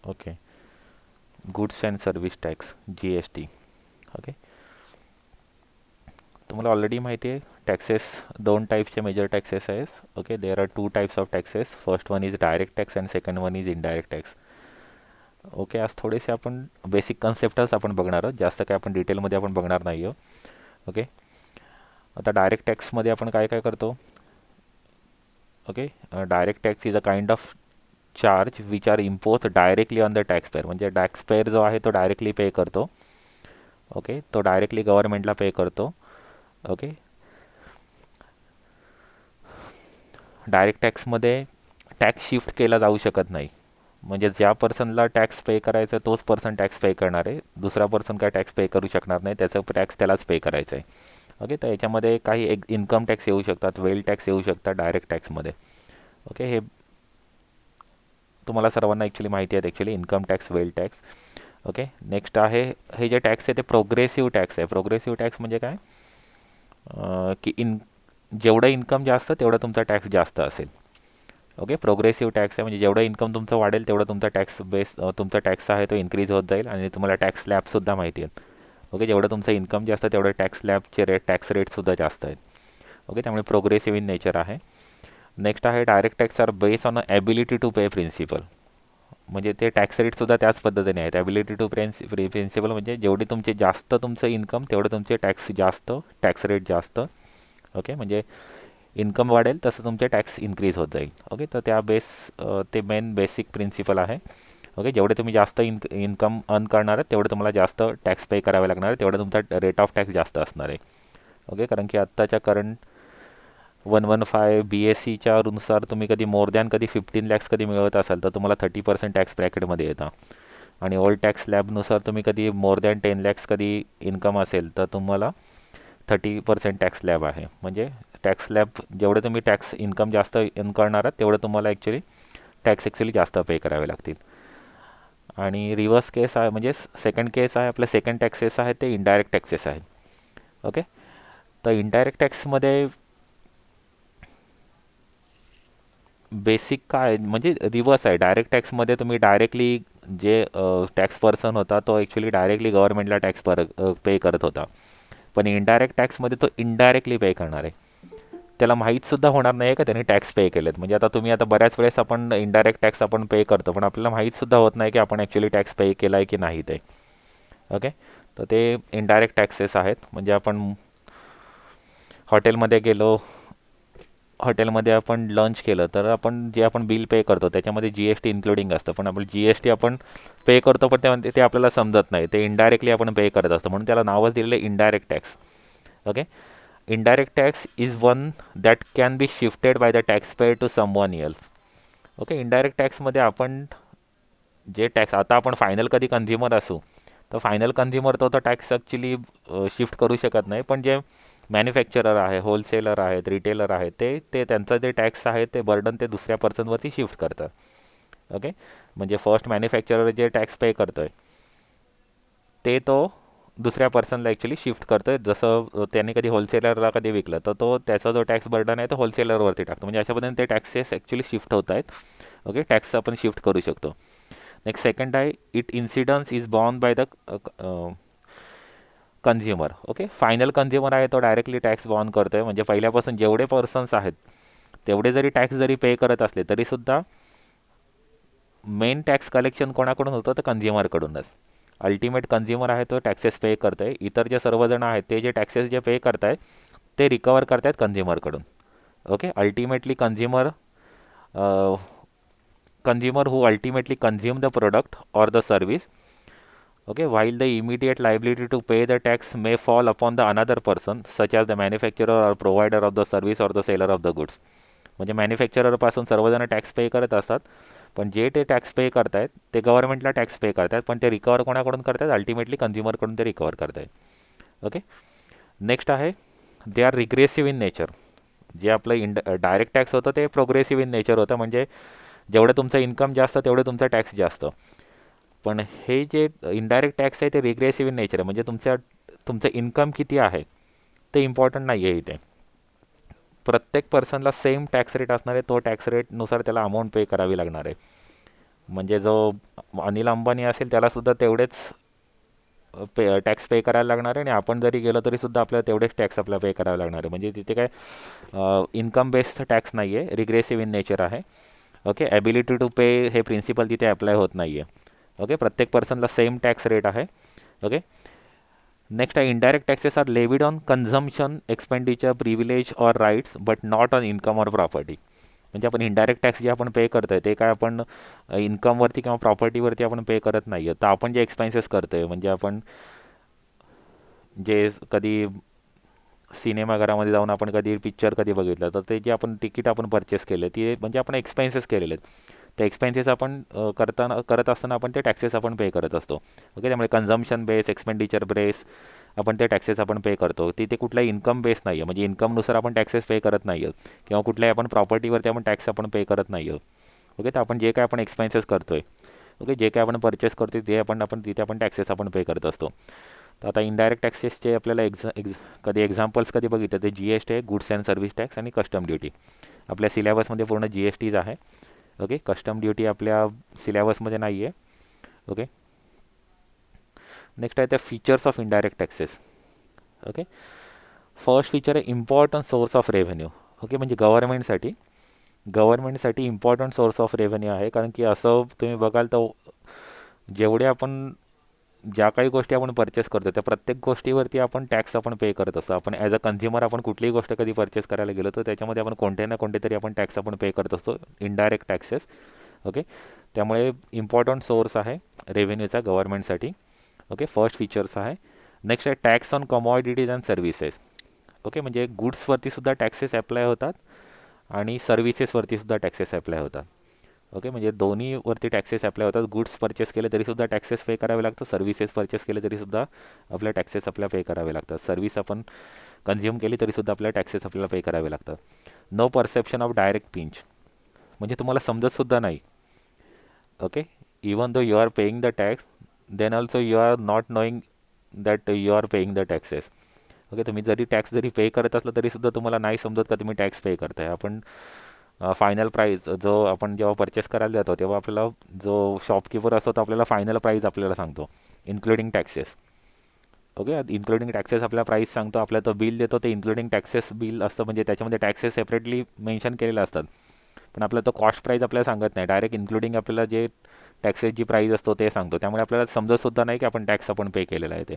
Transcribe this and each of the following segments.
Okay. Goods and service tax, GST. Okay. तुम्हाला already माहिती आहे टॅक्सेस दोन टाईपचे मेजर टॅक्सेस आहेत. Okay, there are two types of taxes. First one is direct tax and second one is indirect tax. Okay, आज थोडेसे आपण basic कन्सेप्टच आपण बघणार आहोत, जास्त काय आपण डिटेलमध्ये आपण बघणार नाही आहोत. ओके, आता डायरेक्ट टॅक्समध्ये आपण काय काय करतो. Okay, direct tax is a kind of charge which are impose directly on the tax payer. म्हणजे टॅक्स पेअर जो आहे तो डायरेक्टली पे करतो. ओके, तो डायरेक्टली गव्हर्नमेंटला पे करतो. ओके, डायरेक्ट टॅक्समध्ये टॅक्स शिफ्ट केला जाऊ शकत नाही. म्हणजे ज्या पर्सनला टॅक्स पे करायचं तोच पर्सन टॅक्स पे करणार आहे. दुसरा पर्सन काय टॅक्स पे करू शकणार नाही, त्याचं टॅक्स त्यालाच पे करायचं आहे. ओके, तर याच्यामध्ये काही एक इन्कम टॅक्स येऊ शकतात, वेल टॅक्स येऊ शकतात डायरेक्ट टॅक्समध्ये. ओके, हे तुम्हाला सर्वांना ॲक्च्युली माहिती आहेत ॲक्च्युली इन्कम टॅक्स, वेल टॅक्स. ओके, नेक्स्ट आहे हे जे टॅक्स आहे ते प्रोग्रेसिव्ह टॅक्स आहे. प्रोग्रेसिव्ह टॅक्स म्हणजे काय, की जेवढं इन्कम जास्त तेवढं तुमचा टॅक्स जास्त असेल. ओके, प्रोग्रेसिव्ह टॅक्स आहे म्हणजे जेवढं इन्कम तुमचं वाढेल तेवढं तुमचा टॅक्स बेस, तुमचा टॅक्स आहे तो इन्क्रीज होत जाईल. आणि तुम्हाला टॅक्स स्लॅबसुद्धा माहिती आहेत. ओके, जेवढं तुमचं इन्कम जास्त तेवढं टॅक्स स्लॅबचे टॅक्स रेटसुद्धा जास्त आहेत. ओके, त्यामुळे प्रोग्रेसिव्ह इन नेचर आहे. नेक्स्ट आहे direct tax are base on ability to pay principle. म्हणजे ते टॅक्स रेटसुद्धा त्याच पद्धतीने आहेत. ॲबिलिटी टू प्रिन्सिपल म्हणजे जेवढी तुमचे जास्त तुमचं इन्कम तेवढं तुमचे टॅक्स जास्त, टॅक्स रेट जास्त. ओके, म्हणजे इन्कम वाढेल तसं तुमचे टॅक्स इन्क्रीज होत जाईल. ओके, तर त्या ते मेन बेसिक प्रिन्सिपल आहे. ओके, जेवढे तुम्ही जास्त इन्कम अर्न करणार आहे तेवढं तुम्हाला जास्त टॅक्स पे करावे लागणार आहे, तेवढं तुमचा रेट ऑफ टॅक्स जास्त असणार आहे. ओके, कारण की आत्ताच्या करंट 115 BSCच्या नुसार तुम्ही कधी मोर दॅन कधी 15 लॅक्स कधी मिळवत असाल तर तुम्हाला 30% टॅक्स ब्रॅकेटमध्ये येतं. आणि ओल्ड टॅक्स स्लॅबनुसार तुम्ही कधी मोर दॅन 10 लॅक्स कधी इन्कम असेल तर तुम्हाला 30% टॅक्स स्लॅब आहे. म्हणजे टॅक्स स्लॅब जेवढे तुम्ही टॅक्स इन्कम जास्त अर्न करणार आहात तेवढं तुम्हाला ॲक्च्युली टॅक्स जास्त पे करावे लागतील. आणि रिव्हर्स केस आहे म्हणजे सेकंड केस आहे, आपले सेकंड टॅक्सेस आहेत ते इनडायरेक्ट टॅक्सेस आहेत. ओके, तर इनडायरेक्ट टॅक्समध्ये बेसिक काय म्हणजे रिव्हर्स आहे. डायरेक्ट टॅक्समध्ये तुम्ही डायरेक्टली जे टॅक्स पर्सन होता तो ॲक्च्युली डायरेक्टली गव्हर्नमेंटला टॅक्स पे करत होता. पण इनडायरेक्ट टॅक्समध्ये तो इनडायरेक्टली पे करणार आहे. त्याला माहीतसुद्धा होणार नाही आहे का त्याने टॅक्स पे केलेत. म्हणजे आता तुम्ही आता बऱ्याच वेळेस आपण इनडायरेक्ट टॅक्स आपण पे करतो पण आपल्याला माहीतसुद्धा होत नाही की आपण ॲक्च्युली टॅक्स पे केला आहे की नाही ते. ओके, तर ते इनडायरेक्ट टॅक्सेस आहेत. म्हणजे आपण हॉटेलमध्ये गेलो, हॉटेलमध्ये आपण लंच केलं तर आपण जे आपण बिल पे करतो त्याच्यामध्ये GST इन्क्लुडिंग असतं. पण आपण GST आपण पे करतो पण ते आपल्याला समजत नाही, ते इनडायरेक्टली आपण पे करत असतो म्हणून त्याला नावच दिलेलं आहे indirect tax. Okay, indirect tax is one that can be shifted by the taxpayer to someone else. Okay, indirect टॅक्समध्ये आपण जे टॅक्स आता आपण फायनल कधी कन्झ्युमर असू तर फायनल कन्झ्युमर तो टॅक्स ॲक्च्युली शिफ्ट करू शकत नाही. पण जे मॅन्युफॅक्चरर आहे, होलसेलर आहेत, रिटेलर आहेत, ते ते त्यांचं जे टॅक्स आहे ते बर्डन ते दुसऱ्या पर्सनवरती शिफ्ट करतात. ओके, म्हणजे फर्स्ट मॅन्युफॅक्चरर जे टॅक्स पे करतो आहे ते तो दुसऱ्या पर्सनला ॲक्च्युली शिफ्ट करतो आहे. जसं त्यांनी कधी होलसेलरला कधी विकलं तर तो त्याचा जो टॅक्स बर्डन आहे तो होलसेलरवरती टाकतो. म्हणजे अशा पद्धतीने ते टॅक्सेस ॲक्च्युली शिफ्ट होत आहेत. ओके, टॅक्स आपण शिफ्ट करू शकतो. नेक्स्ट सेकंड आहे it incidence is born by the consumer. Okay, final consumer आहे तो डायरेक्टली टॅक्स बॉर्न करतो आहे. म्हणजे पहिल्यापासून जेवढे पर्सन्स आहेत तेवढे जरी टॅक्स जरी पे करत असले तरीसुद्धा मेन टॅक्स कलेक्शन कोणाकडून होतं तर कन्झ्युमरकडूनच. अल्टिमेट कन्झ्युमर आहे तो टॅक्सेस पे करतो आहे. इतर जे सर्वजण आहेत ते जे टॅक्सेस जे पे करत आहेत ते रिकवर करत आहेत कन्झ्युमरकडून. Okay, ultimately consumer who ultimately consume the product or the service. Okay, while the immediate liability to pay the tax may fall upon the another person such as the manufacturer or provider of the service or the seller of the goods. म्हणजे मॅन्युफॅक्चररपासून सर्वजण tax pay करत असतात पण जे ते tax pay करतायत ते गव्हर्नमेंटला tax pay करतात पण ते रिकवर कोणाकडून करतात, अल्टिमेटली कन्झ्युमरकडून ते रिकवर करतायत. ओके, नेक्स्ट आहे दे आर रिग्रेसिव्ह इन नेचर. जे आपलं डायरेक्ट टॅक्स होतं ते प्रोग्रेसिव्ह इन नेचर होतं. म्हणजे जेवढं तुमचं इन्कम जास्त तेवढं तुमचा टॅक्स जास्त. पण हे जे इनडायरेक्ट टॅक्स आहे ते रिग्रेसिव्ह इन नेचर आहे. म्हणजे तुमचं इन्कम किती आहे ते इम्पॉर्टंट नाही आहे इथे. प्रत्येक पर्सनला सेम टॅक्स रेट असणार आहे, तो टॅक्स रेटनुसार त्याला अमाऊंट पे करावी लागणार आहे. म्हणजे जो अनिल अंबानी असेल त्यालासुद्धा तेवढेच टॅक्स पे करायला लागणार आहे, आणि आपण जरी गेलो तरीसुद्धा आपल्याला तेवढेच टॅक्स आपल्याला पे करावे लागणार आहे. म्हणजे तिथे काय इन्कम बेस्ड टॅक्स नाही आहे, रिग्रेसिव्ह इन नेचर आहे. ओके, ॲबिलिटी टू पे हे प्रिन्सिपल तिथे अप्लाय होत नाही आहे. ओके, प्रत्येक पर्सनला सेम टॅक्स रेट आहे. ओके, नेक्स्ट आहे indirect taxes are levied on consumption, expenditure, privilege or rights but not on income or property. म्हणजे आपण इंडायरेक्ट टॅक्स जे आपण पे करतोय ते काय आपण इन्कमवरती किंवा प्रॉपर्टीवरती आपण पे करत नाही आहे. तर आपण जे एक्सपेन्सेस करतोय, म्हणजे आपण जे कधी सिनेमाघरामध्ये जाऊन आपण कधी पिक्चर कधी बघितलं, तर ते जे आपण तिकीट आपण परचेस केले ते म्हणजे आपण एक्सपेन्सेस केलेले आहेत. ते एक्सपेन्सेस आपण करत असताना आपण ते टॅक्सेस आपण पे करत असतो. ओके, त्यामुळे कन्झम्पशन बेस, एक्सपेंडिचर बेस आपण ते टॅक्सेस आपण पे करतो. तिथे कुठलाही इन्कम बेस नाही आहे, म्हणजे इन्कमनुसार आपण टॅक्सेस पे करत नाही आहोत, किंवा कुठल्याही आपण प्रॉपर्टीवरती आपण टॅक्स आपण पे करत नाही आहोत. ओके, तर आपण जे काय आपण एक्सपेन्सेस करतोय, ओके, जे काय आपण परचेस करतोय ते आपण तिथे आपण टॅक्सेस आपण पे करत असतो. तर आता इनडायरेक्ट टॅक्सेसचे आपल्याला कधी एक्झाम्पल्स कधी बघितलं ते GST आहे, गुड्स अँड सर्व्हिस टॅक्स, आणि कस्टम ड्युटी. आपल्या सिलेबसमध्ये पूर्ण GSTज आहे. ओके, कस्टम ड्युटी आपल्या सिलेबसमध्ये नाही आहे. ओके, नेक्स्ट आहे त्या features of indirect taxes. Okay, first feature आहे important source of revenue. Okay, म्हणजे गव्हर्नमेंटसाठी इम्पॉर्टंट सोर्स ऑफ रेव्हेन्यू आहे. कारण की असं तुम्ही बघाल तर जेवढे आपण ज्या काही गोष्टी आपण परचेस करतो त्या प्रत्येक गोष्टीवरती आपण टॅक्स आपण पे करत असतो. आपण ॲज अ कन्झ्युमर आपण कुठलीही गोष्ट कधी परचेस करायला गेलो तर त्याच्यामध्ये आपण कोणते ना कोणते तरी आपण टॅक्स आपण पे करत असतो, इनडायरेक्ट टॅक्सेस. ओके, त्यामुळे इम्पॉर्टंट सोर्स आहे रेव्हेन्यूचा गव्हर्नमेंटसाठी. ओके, फर्स्ट फीचर्स आहे. नेक्स्ट आहे tax on commodities and services. Okay, म्हणजे गुड्सवरती सुद्धा टॅक्सेस अप्लाय होतात आणि सर्व्हिसेसवरती सुद्धा टॅक्सेस अप्लाय होतात. ओके, म्हणजे दोन्हीवरती टॅक्सेस अप्लाय होतात. गुड्स परचेस केले तरीसुद्धा टॅक्सेस पे करावे लागतात, सर्व्हिसेस परचेस केले तरीसुद्धा आपल्या टॅक्सेस आपल्याला पे करावे लागतात, सर्व्हिस आपण कन्झ्युम केली तरीसुद्धा आपल्याला टॅक्सेस आपल्याला पे करावे लागतात. No perception of direct pinch, म्हणजे तुम्हाला समजतसुद्धा नाही. Okay, even though you are paying the tax, then also you are not knowing that you are paying the taxes. Okay, तुम्ही जरी टॅक्स जरी पे करत असलं तरीसुद्धा तुम्हाला नाही समजत का तुम्ही टॅक्स पे करताय. आपण फायनल प्राईज जो आपण जेव्हा परचेस करायला जातो तेव्हा आपल्याला जो शॉपकीपर असतो तो आपल्याला फायनल प्राईज आपल्याला सांगतो, including taxes. Okay, including taxes आपल्याला प्राईस सांगतो, आपल्याला तो बिल देतो, ते इन्क्लुडिंग टॅक्सेस बिल असतं, म्हणजे त्याच्यामध्ये टॅक्सेस सेपरेटली मेन्शन केलेले असतात. पण आपल्याला तो कॉस्ट प्राईज आपल्याला सांगत नाही, डायरेक्ट इन्क्लुडिंग आपल्याला जे टॅक्सेसची प्राईज असतो ते सांगतो. त्यामुळे आपल्याला समजतसुद्धा नाही की आपण टॅक्स आपण पे केलेला आहे ते.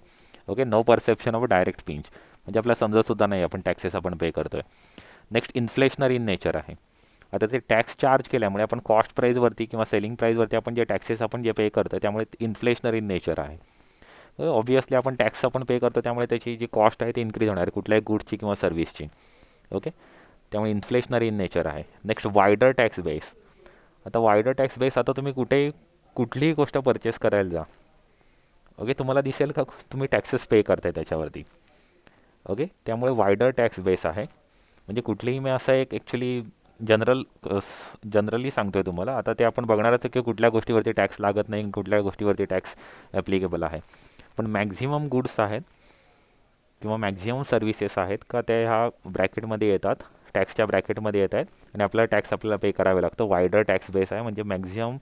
Okay, no perception of direct pinch, म्हणजे आपल्याला समजतसुद्धा नाही आपण टॅक्सेस आपण पे करतोय. नेक्स्ट इन्फ्लेशनरी इन नेचर आहे. आता ते टॅक्स चार्ज केल्यामुळे आपण कॉस्ट प्राईजवरती किंवा सेलिंग प्राईजवरती आपण जे टॅक्सेस आपण जे पे करतो त्यामुळे इन्फ्लेशनरी इन नेचर आहे. ऑब्वियसली आपण टॅक्स आपण पे करतो त्यामुळे त्याची जी कॉस्ट आहे ती इन्क्रीज होणार आहे कुठल्याही गुड्सची किंवा सर्व्हिसची. ओके, त्यामुळे इन्फ्लेशनरी इन नेचर आहे. Next wider tax base. आता वायडर टॅक्स बेस, आता तुम्ही कुठलीही गोष्ट परचेस करायला जा, ओके, तुम्हाला दिसेल का तुम्ही टॅक्सेस पे करताय त्याच्यावरती. ओके, त्यामुळे वायडर टॅक्स बेस आहे. म्हणजे कुठलीही मी असं एक ॲक्च्युली जनरली सांगतोय तुम्हाला. आता ते आपण बघणारच की कुठल्या गोष्टीवरती टॅक्स लागत नाही, कुठल्या गोष्टीवरती टॅक्स ॲप्लिकेबल आहे. पण मॅक्झिमम गुड्स आहेत किंवा मॅक्झिमम सर्व्हिसेस आहेत का त्या ह्या ब्रॅकेटमध्ये येतात, टॅक्सच्या ब्रॅकेटमध्ये येत आहेत, आणि आपल्याला टॅक्स आपल्याला पे करावे लागतं. वायडर टॅक्स बेस आहे, म्हणजे मॅक्झिमम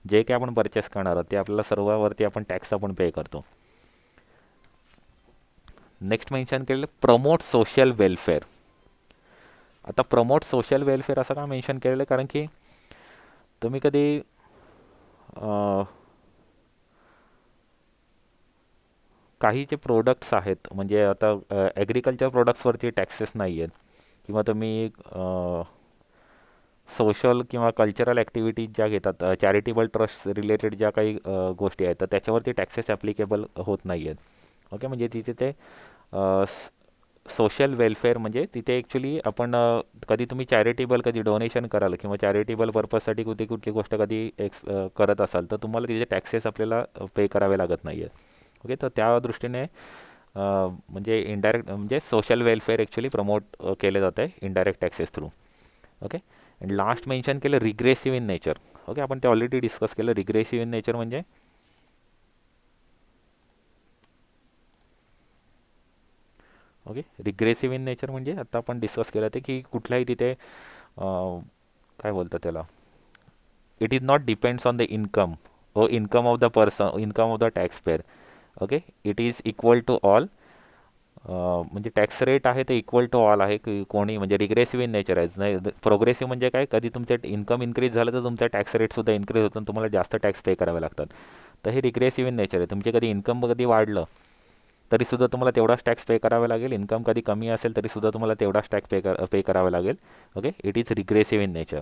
जे काही आपण परचेस करणार आहोत ते आपल्याला सर्वांवरती आपण टॅक्स आपण पे करतो. नेक्स्ट मेन्शन केलेलं प्रमोट सोशल वेलफेअर. आता प्रमोट सोशल वेलफेअर असं का मेन्शन केलेलं आहे, कारण की तुम्ही कधी काही जे प्रोडक्ट्स आहेत, म्हणजे आता ॲग्रिकल्चर प्रोडक्ट्सवरती टॅक्सेस नाही आहेत, किंवा तुम्ही सोशल किंवा कल्चरल ॲक्टिव्हिटीज ज्या घेतात, चॅरिटेबल ट्रस्ट रिलेटेड ज्या काही गोष्टी आहेत तर त्याच्यावरती टॅक्सेस ॲप्लिकेबल होत नाही आहेत. ओके, म्हणजे तिथे ते सोशल वेलफेअर, म्हणजे तिथे ॲक्च्युली आपण कधी तुम्ही चॅरिटेबल कधी डोनेशन कराल किंवा चॅरिटेबल पर्पजसाठी कुठली गोष्ट कधी करत असाल तर तुम्हाला तिथे टॅक्सेस आपल्याला पे करावे लागत नाही आहेत. ओके, तर त्या दृष्टीने म्हणजे इनडायरेक्ट म्हणजे सोशल वेलफेअर ॲक्च्युली प्रमोट केले जात आहे indirect taxes through. Okay, and last mention केलं रिग्रेसिव्ह इन नेचर. ओके, आपण ते ऑलरेडी डिस्कस केलं. रिग्रेसिव्ह इन नेचर म्हणजे ओके, रिग्रेसिव्ह इन नेचर म्हणजे आता आपण डिस्कस केलं ते की कुठल्याही तिथे काय बोलतात त्याला, it is not depends on the income or income of the person, income of the taxpayer. Okay, it is equal to all. म्हणजे टॅक्स रेट आहे ते इक्वल टू ऑल आहे, की कोणी म्हणजे रिग्रेसिव्ह इन नेचर आहे. नाही प्रोग्रेसिव्ह म्हणजे काय, कधी तुमचं इन्कम इन्क्रीज झालं तर तुमचा टॅक्स रेटसुद्धा इन्क्रीज होतो आणि तुम्हाला जास्त टॅक्स पे करावे लागतात. तर हे रिग्रेसिव्ह इन नेचर आहे. तुमचे कधी इन्कम कधी वाढलं तरीसुद्धा तुम्हाला तेवढाच टॅक्स पे करावे लागेल. इन्कम कधी कमी असेल तरीसुद्धा तुम्हाला तेवढाच टॅक्स पे करावे लागेल. Okay, it is regressive in nature.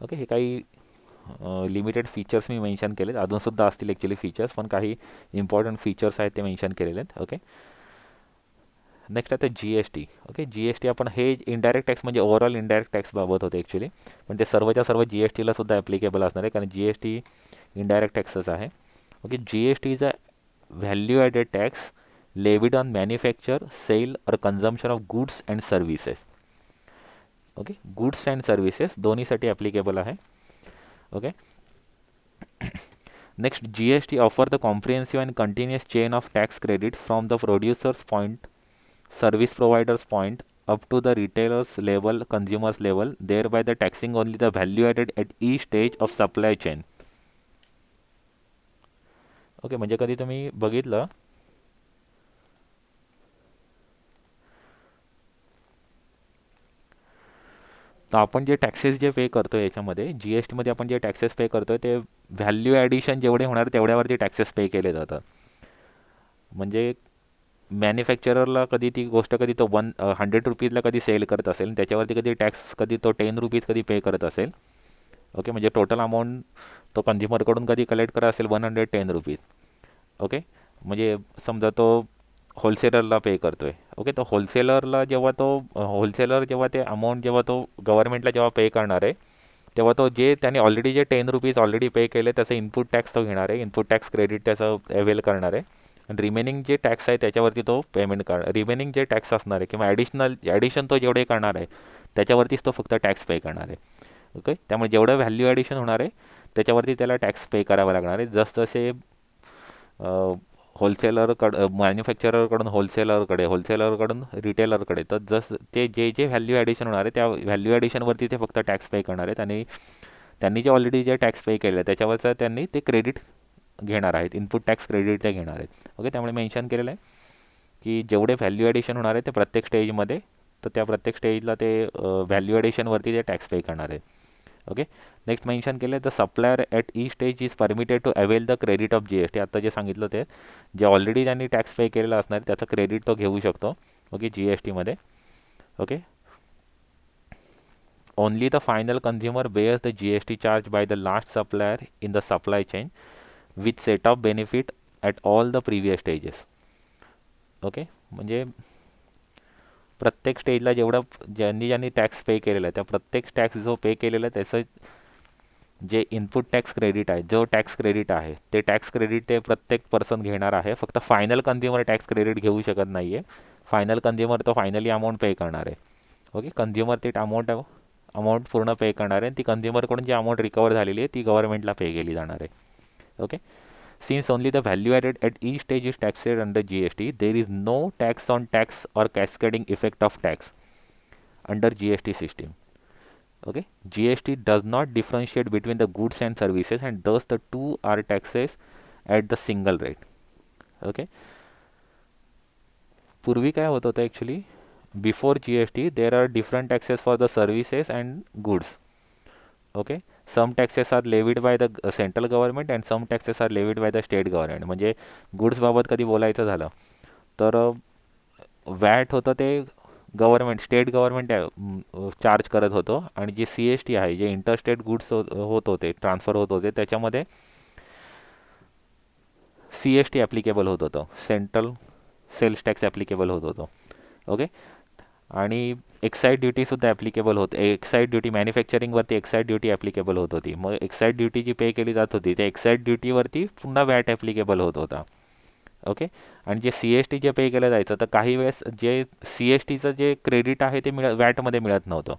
Okay, हे काही लिमिटेड फीचर्स मी मेन्शन केलेत. अजूनसुद्धा असतील ॲक्च्युली फीचर्स, पण काही इम्पॉर्टंट फीचर्स आहेत ते मेन्शन केलेले आहेत. ओके, नेक्स्ट आता G S T. Okay, G S T आपण हे इनडायरेक्ट टॅक्स म्हणजे ओव्हरऑल इनडायरेक्ट टॅक्स बाबत होते ॲक्च्युली, पण ते सर्वच्या सर्व जी एस टीला सुद्धा ॲप्लिकेबल असणार आहे, कारण जी एस टी इनडायरेक्ट टॅक्सच आहे. Okay, G S T is a value added tax levied on manufacture, sale और consumption of goods and services. Okay, goods and services दोन्हीसाठी ॲप्लिकेबल आहे. Okay, next, G S T offer the comprehensive and continuous chain of tax credit from the producers point, service providers point, up to the retailers level, consumers level, thereby the taxing only the value added at each stage of supply chain. Okay, म्हणजे कधी तुम्ही बघितलं तर आपण जे taxes जे पे करतो याच्यामध्ये जी एस टीमध्ये आपण जे टॅक्सेस पे करतो ते व्हॅल्यू ॲडिशन जेवढे होणार तेवढ्यावरती टॅक्सेस पे केले जातात. म्हणजे मॅन्युफॅक्चररला कधी ती गोष्ट कधी तो 100 रुपीजला कधी सेल करत असेल, त्याच्यावरती कधी टॅक्स कधी तो 10 रुपीज कधी पे करत असेल. ओके, म्हणजे टोटल अमाऊंट तो कन्झ्युमरकडून कधी कलेक्ट करत असेल 110 रुपीज. ओके, म्हणजे समजा तो होलसेलरला पे करतो आहे. ओके, तर होलसेलरला जेव्हा तो होलसेलर जेव्हा ते अमाऊंट जेव्हा तो गव्हर्नमेंटला जेव्हा पे करणार आहे, तेव्हा तो जे त्याने ऑलरेडी जे 10 रुपीज ऑलरेडी पे केले त्याचं इनपुट टॅक्स तो घेणार आहे, इनपुट टॅक्स क्रेडिट त्याचं अवेल करणार आहे. आणि रिमेनिंग जे टॅक्स आहे त्याच्यावरती तो पेमेंट करणार. रिमेनिंग जे टॅक्स असणार आहे किंवा ॲडिशन तो जेवढे करणार आहे त्याच्यावरतीच तो फक्त टॅक्स पे करणार आहे. ओके, त्यामुळे जेवढं व्हॅल्यू ॲडिशन होणार आहे त्याच्यावरती त्याला टॅक्स पे करावा लागणार आहे. जसजसे मॅन्युफॅक्चररकडून होलसेलरकडून रिटेलरकडे, तर जसं ते जे व्हॅल्यू ॲडिशन होणार आहे त्या व्हॅल्यू ॲडिशनवरती ते फक्त टॅक्स पे करणार आहेत. आणि त्यांनी जे ऑलरेडी जे टॅक्स पे केलं आहे त्याच्यावरचं त्यांनी ते क्रेडिट घेणार आहेत, इनपुट टॅक्स क्रेडिट ते घेणार आहेत. ओके, त्यामुळे मेन्शन केलेलं आहे की जेवढे व्हॅल्यू ॲडिशन होणार आहे ते प्रत्येक स्टेजमध्ये, तर त्या प्रत्येक स्टेजला ते व्हॅल्यू ॲडिशनवरती ते टॅक्स पे करणार आहेत. ओके, नेक्स्ट मेन्शन केलं आहे the supplier at each stage is permitted to avail the credit of G S T. आता जे सांगितलं ते जे ऑलरेडी त्यांनी टॅक्स पे केलेलं असणार त्याचं क्रेडिट तो घेऊ शकतो. ओके, जी एस टीमध्ये. Okay, only the final consumer bears the G S T charge by the last supplier in the supply chain with set off benefit at all the previous stages. Okay, म्हणजे प्रत्येक स्टेजला जेवढं ज्यांनी tax pay केलेला आहे त्या प्रत्येक tax जो पे केलेला आहे त्याचं जे इनपुट टॅक्स क्रेडिट आहे, जो टॅक्स क्रेडिट आहे ते टॅक्स क्रेडिट ते प्रत्येक पर्सन घेणार आहे. फक्त फायनल कन्झ्युमर टॅक्स क्रेडिट घेऊ शकत नाही आहे. फायनल कन्झ्युमर तो फायनली अमाऊंट पे करणार आहे. ओके, कन्झ्युमर ते अमाऊंट पूर्ण पे करणार आहे. ती कन्झ्युमरकडून जी अमाऊंट रिकवर झालेली आहे ती गव्हर्नमेंटला पे केली जाणार आहे. Okay, since only the value added at each stage is taxed under GST, there is no tax on tax or cascading effect of tax under GST system. Okay, GST does not differentiate between the goods and services, and thus the two are taxes at the single rate. Okay, पूर्वी काय होत होतं actually, before GST there are different taxes for the services and goods. Okay, some taxes are levied by the central government and some taxes are levied by the state government. म्हणजे गुड्सबाबत कधी बोलायचं झालं तर वॅट होतं ते state government charge करत होतो. आणि जे सी एस टी आहे, जे इंटरस्टेट गुड्स होत होते, ट्रान्सफर होत होते, त्याच्यामध्ये सी एस टी ॲप्लिकेबल होत होतं, सेंट्रल सेल्स टॅक्स ॲप्लिकेबल होत होतो. ओके, आणि एक्साईड ड्युटीसुद्धा ॲप्लिकेबल होते. एक्साईड ड्युटी मॅन्युफॅक्चरिंगवरती एक्साईड ड्युटी ॲप्लिकेबल होत होती. मग एक्साईड ड्युटी जी पे केली जात होती त्या एक्साईड ड्युटीवरती पुन्हा वॅट ॲप्लिकेबल होत होता. ओके, आणि जे सी एस टी जे पे केलं जायचं तर काही वेळेस जे सी एस टीचं जे क्रेडिट आहे ते वॅटमध्ये मिळत नव्हतं.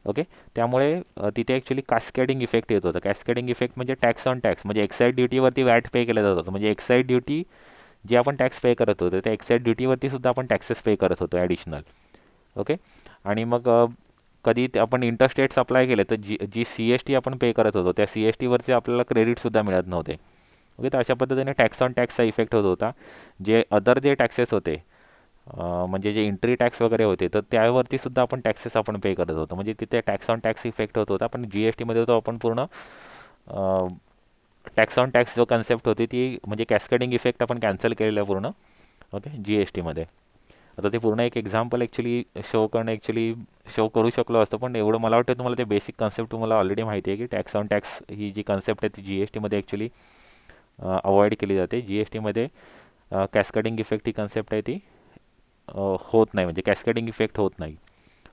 ओके, त्यामुळे तिथे ॲक्च्युली कॅस्केडिंग इफेक्ट येत होतं. कॅस्केडिंग इफेक्ट म्हणजे टॅक्स ऑन टॅक्स, म्हणजे एक्साईड ड्युटीवरती वॅट पे केलं जात होतं. म्हणजे एक्साईड ड्युटी जे आपण टॅक्स पे करत होतो त्या एक्साईड ड्युटीवरती सुद्धा आपण टॅक्सेस पे करत होतो ॲडिशनल. ओके, आणि मग कधी आपण इंटरस्टेट्स अप्लाय केले तर जी सी एस टी आपण पे करत होतो त्या सी एस टीवरचे आपल्याला क्रेडिटसुद्धा मिळत नव्हते. ओके, तर अशा पद्धतीने टॅक्स ऑन टॅक्सचा इफेक्ट होत होता. जे अदर जे टॅक्सेस होते, म्हणजे जे एंट्री टॅक्स वगैरे होते, तर त्यावरती सुद्धा आपण टॅक्सेस आपण पे करत होतो. म्हणजे तिथे टॅक्स ऑन टॅक्स इफेक्ट होत होता. पण जी एस टीमध्ये तो आपण पूर्ण टॅक्स ऑन टॅक्स जो कन्सेप्ट होती ती म्हणजे कॅस्केडिंग इफेक्ट आपण कॅन्सल केलेलं पूर्ण. ओके, जी एस टीमध्ये. आता ते पूर्ण एक एक्झाम्पल ॲक्च्युली शो करणं ॲक्च्युली शो करू शकलो असतो, पण एवढं मला वाटतं तुम्हाला ते बेसिक कन्सेप्ट तुम्हाला ऑलरेडी माहिती आहे की टॅक्स ऑन टॅक्स ही जी कन्सेप्ट आहे ती जी एस टीमध्ये ॲक्च्युली अवॉइड केली जाते. जी एस टीमध्ये कॅस्केडिंग इफेक्ट ही कन्सेप्ट आहे ती होत नाही, म्हणजे कॅस्केडिंग इफेक्ट होत नाही.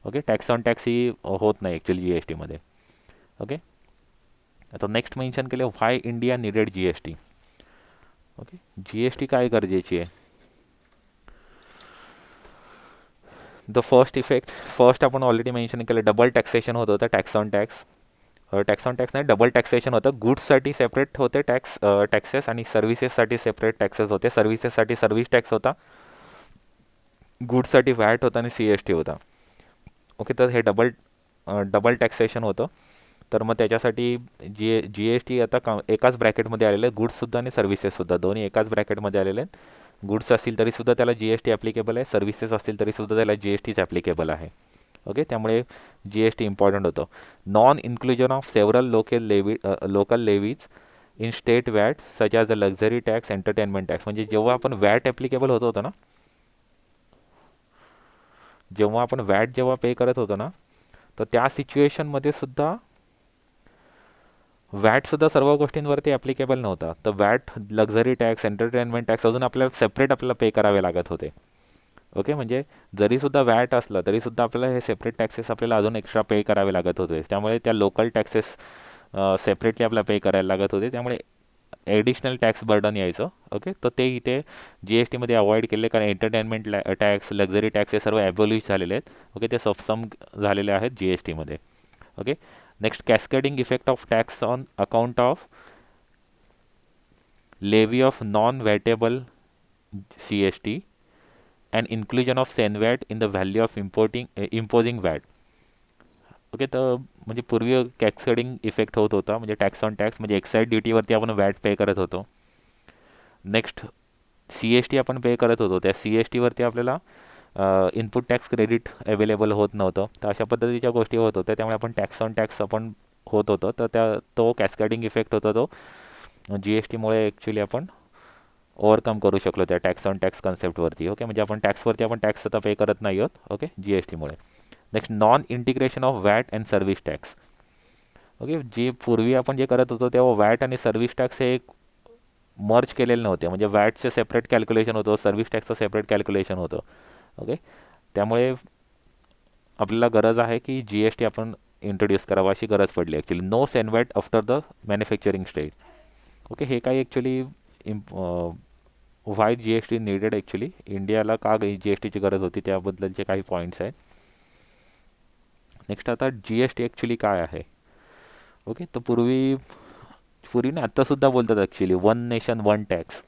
ओके, टॅक्स ऑन टॅक्स ही होत नाही ॲक्च्युली जी एस टीमध्ये. ओके, आता नेक्स्ट मेन्शन केलं why India needed G S T. Okay, G S T काय गरजेची आहे. द फर्स्ट आपण ऑलरेडी मेन्शन केलं डबल टॅक्सेशन होत होतं tax on tax. Tax on tax नाही, डबल टॅक्सेशन होतं. गुड्ससाठी सेपरेट होते टॅक्सेस आणि सर्व्हिसेससाठी सेपरेट टॅक्सेस होते. सर्व्हिसेससाठी सर्व्हिस टॅक्स होता, गुड्ससाठी व्हॅट होता आणि सी एस टी होता. ओके, तर हे डबल टॅक्सेशन होतं. तर मग त्याच्यासाठी जी एस टी आता एकाच ब्रॅकेटमध्ये आलेलं आहे. गुड्ससुद्धा आणि सर्व्हिसेससुद्धा दोन्ही एकाच ब्रॅकेटमध्ये आलेले आहेत. गुड्स असतील तरीसुद्धा त्याला जी एस टी ॲप्लिकेबल आहे, सर्व्हिसेस असतील तरीसुद्धा त्याला जी एस टीच ॲप्लिकेबल आहे. ओके, त्यामुळे जी एस टी इम्पॉर्टंट होतं. Non inclusion of several local levies in state watt such as a luxury tax, entertainment tax. म्हणजे जेव्हा आपण वॅट ॲप्लिकेबल होत होतं ना, जेव्हा आपण वॅट जेव्हा पे करत होतो ना, तर त्या सिच्युएशनमध्ये सुद्धा वॅटसुद्धा सर्व गोष्टींवरती ॲप्लिकेबल नव्हता. तर watt, luxury tax, entertainment tax अजून आपल्याला सेपरेट आपल्याला पे करावे लागत होते. ओके, म्हणजे जरीसुद्धा वॅट असलं तरीसुद्धा आपल्याला हे सेपरेट टॅक्सेस आपल्याला अजून एक्स्ट्रा पे करावे लागत होते. त्यामुळे त्या लोकल टॅक्सेस सेपरेटली आपल्याला पे करायला लागत होते. त्यामुळे ॲडिशनल टॅक्स बर्डन यायचं. ओके, तर ते इथे जी एस टीमध्ये अवॉइड केले, कारण एंटरटेनमेंट टॅक्स, लक्झरी टॅक्स हे सर्व ॲबॉलिश झालेले आहेत. ओके, ते सबसम झालेले आहेत जी एस टीमध्ये. Okay, next cascading effect of tax on account of levy of non vatable C S T and inclusion of CENVAT in the value of imposing VAT. Okay, तर म्हणजे पूर्वी cascading effect होत होता, म्हणजे tax on tax म्हणजे excise ड्युटीवरती आपण VAT पे करत होतो. नेक्स्ट सी एस टी आपण पे करत होतो, त्या सी एस टीवरती आपल्याला इनपुट टॅक्स क्रेडिट अवेलेबल होत नव्हतं. तर अशा पद्धतीच्या गोष्टी होत होत्या. त्यामुळे आपण टॅक्स ऑन टॅक्स आपण होत होतं. तर तो कॅस्केडिंग इफेक्ट होता, तो जी एस टीमुळे ॲक्च्युली आपण ओव्हरकम करू शकलो त्या टॅक्स ऑन टॅक्स कन्सेप्टवरती. ओके, म्हणजे आपण टॅक्सवरती आपण टॅक्स आता पे करत नाही आहोत. ओके, जी एस टीमुळे. Next non integration of VAT and service tax. Okay, जे पूर्वी आपण जे करत होतो तेव्हा वॅट आणि सर्व्हिस टॅक्स हे मर्ज केलेले नव्हते. म्हणजे वॅटचं सेपरेट कॅल्क्युलेशन होतं, सर्व्हिस टॅक्सचं सेपरेट कॅल्क्युलेशन होतं. ओके, त्यामुळे आपल्याला गरज आहे की जी एस टी आपण इंट्रोड्यूस करावा, अशी गरज पडली actually. No CENVAT after the manufacturing stage. Okay, हे काही actually why G S T needed actually, इंडियाला का जी एस टीची गरज होती त्याबद्दलचे काही पॉईंट्स आहेत. नेक्स्ट आता जी एस टी ॲक्च्युली काय आहे. ओके, तर पूर्वी ना आत्तासुद्धा बोलतात actually one nation one tax.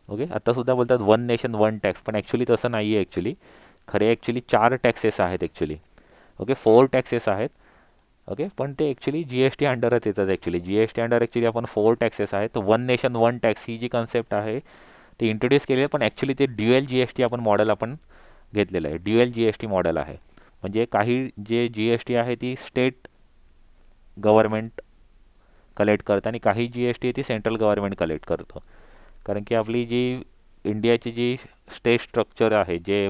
Okay, आत्तासुद्धा बोलतात वन नेशन वन टॅक्स, पण ॲक्च्युली तसं नाही आहे ॲक्च्युली. खरे ॲक्च्युली 4 टॅक्सेस आहेत ॲक्च्युली. ओके, 4 टॅक्सेस आहेत. ओके, पण ते ॲक्च्युली जी एस टी अंडरच येतात actually. G S T under actually आपण 4 टॅक्सेस आहेत. वन नेशन वन टॅक्स ही जी कन्सेप्ट आहे ती इंट्रोड्यूस केली आहे, पण ॲक्च्युली ते ड्युएल जी एस टी आपण मॉडेल आपण घेतलेलं आहे. Dual G S T model आहे. म्हणजे काही जे जी एस टी आहे ती स्टेट गव्हर्नमेंट कलेक्ट करतं आणि काही जी एस टी आहे ती सेंट्रल गव्हर्नमेंट कलेक्ट करतं. कारण की आपली जी इंडियाची जी स्टेट स्ट्रक्चर आहे, जे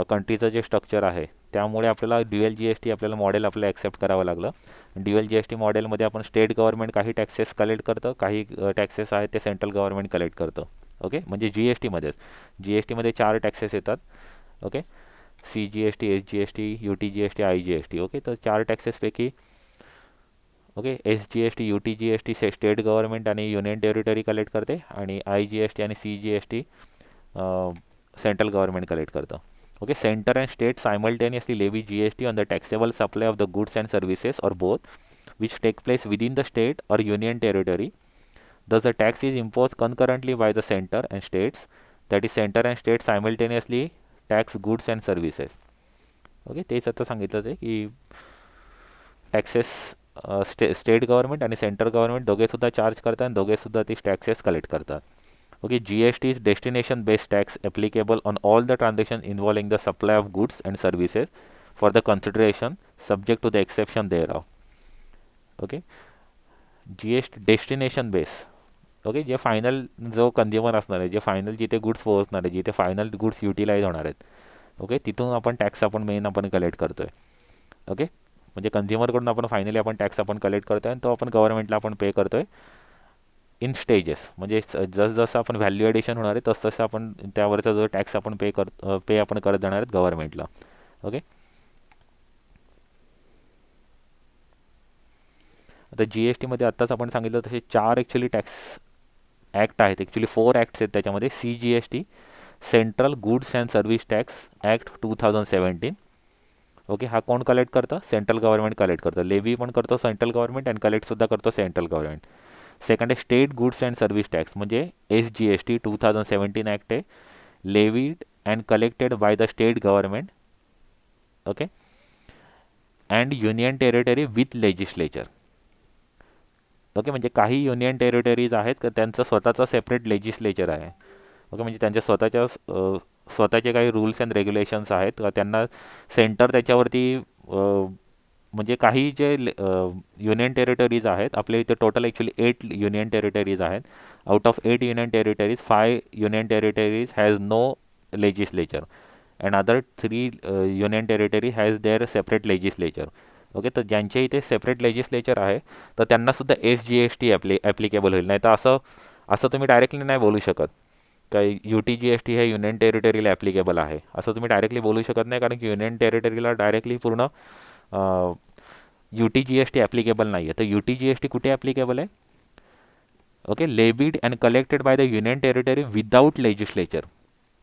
कंट्रीचं जे स्ट्रक्चर आहे, त्यामुळे आपल्याला ड्युएल जी एस टी आपल्याला मॉडेल आपल्याला ॲक्सेप्ट करावं लागलं. ड्युएल जी एस टी मॉडेलमध्ये आपण स्टेट गव्हर्नमेंट काही टॅक्सेस कलेक्ट करतं, काही टॅक्सेस आहेत ते सेंट्रल गव्हर्नमेंट कलेक्ट करतं. ओके, म्हणजे जी एस टीमध्येच जी एस टीमध्ये 4 टॅक्सेस येतात. Okay, C G S T, S G S T, U T G S T, I G S T. Okay, तर 4 टॅक्सेसपैकी okay S G S T, U T G S T state government आणि union territory collect करते आणि I G S T आणि C G S T central government collect करतं. Okay, center and state simultaneously levy GST on the taxable supply of the goods and services or both, which take place within the state or union territory. Thus, the tax is imposed concurrently by the center and states. That is, center and state simultaneously tax goods and services. Okay, तेच आता सांगितलं ते की taxes state government आणि central government दोघेसुद्धा charge करतात आणि दोघेसुद्धा ती taxes collect करतात. Okay, GST is destination based tax applicable on all the transactions involving the supply of goods and services for the consideration subject to the exception thereof. Okay, GST destination base. Okay, जे final जो consumer असणार आहे, जे final जिथे goods पोहोचणार आहे, जिथे final goods utilise होणार आहेत, ओके, तिथून आपण टॅक्स आपण कलेक्ट करतोय. ओके, म्हणजे कंझ्युमरकडून आपण फायनली आपण टॅक्स आपण कलेक्ट करतोय आणि तो आपण गव्हर्नमेंटला आपण पे करतोय इन स्टेजेस. म्हणजे जसं आपण व्हॅल्यू ॲडिशन होणार आहे तसं आपण त्यावरचा जो टॅक्स आपण पे आपण करत जाणार आहेत गव्हर्नमेंटला. ओके, आता GSTमध्ये आत्ताच आपण सांगितलं तसे 4 ॲक्च्युली टॅक्स ॲक्ट आहेत. ॲक्च्युली 4 ॲक्ट्स आहेत त्याच्यामध्ये. CGST, central goods and service tax act 2017. Okay, हा कोण कलेक्ट करतं? सेंट्रल गव्हर्नमेंट कलेक्ट करतं. लेवी पण करतो सेंट्रल गव्हर्नमेंट अँड कलेक्टसुद्धा करतो सेंट्रल गव्हर्नमेंट. सेकंड आहे state goods and service tax, म्हणजे SGST 2017 ॲक्ट आहे. Levied and collected by the state government. Okay, and union territory with legislature. Okay, म्हणजे काही युनियन टेरिटरीज आहेत का त्यांचं स्वतःचं सेपरेट लेजिस्लेचर आहे. ओके, म्हणजे त्यांच्या स्वतःचे काही रूल्स अँड रेग्युलेशन्स आहेत. त्यांना सेंटर त्याच्यावरती म्हणजे काही जे युनियन टेरिटरीज आहेत आपल्या इथे टोटल ॲक्च्युली 8 युनियन टेरिटरीज आहेत. Out of 8 union territories 5 union territories has no legislature and other 3 union territory has their separate legislature. Okay, तर ज्यांच्या इथे सेपरेट लेजिस्लेचर आहे तर त्यांनासुद्धा SGST ॲप्लिकेबल होईल. नाही तर असं तुम्ही डायरेक्टली नाही बोलू शकत काय UTGST हे युनियन टेरिटरीला ॲप्लिकेबल आहे असं तुम्ही डायरेक्टली बोलू शकत नाही, कारण की युनियन टेरिटरीला डायरेक्टली पूर्ण UTGST ॲप्लिकेबल नाही आहे. तर UTGST कुठे ॲप्लिकेबल आहे? Okay, levied and collected by the union territory without legislature.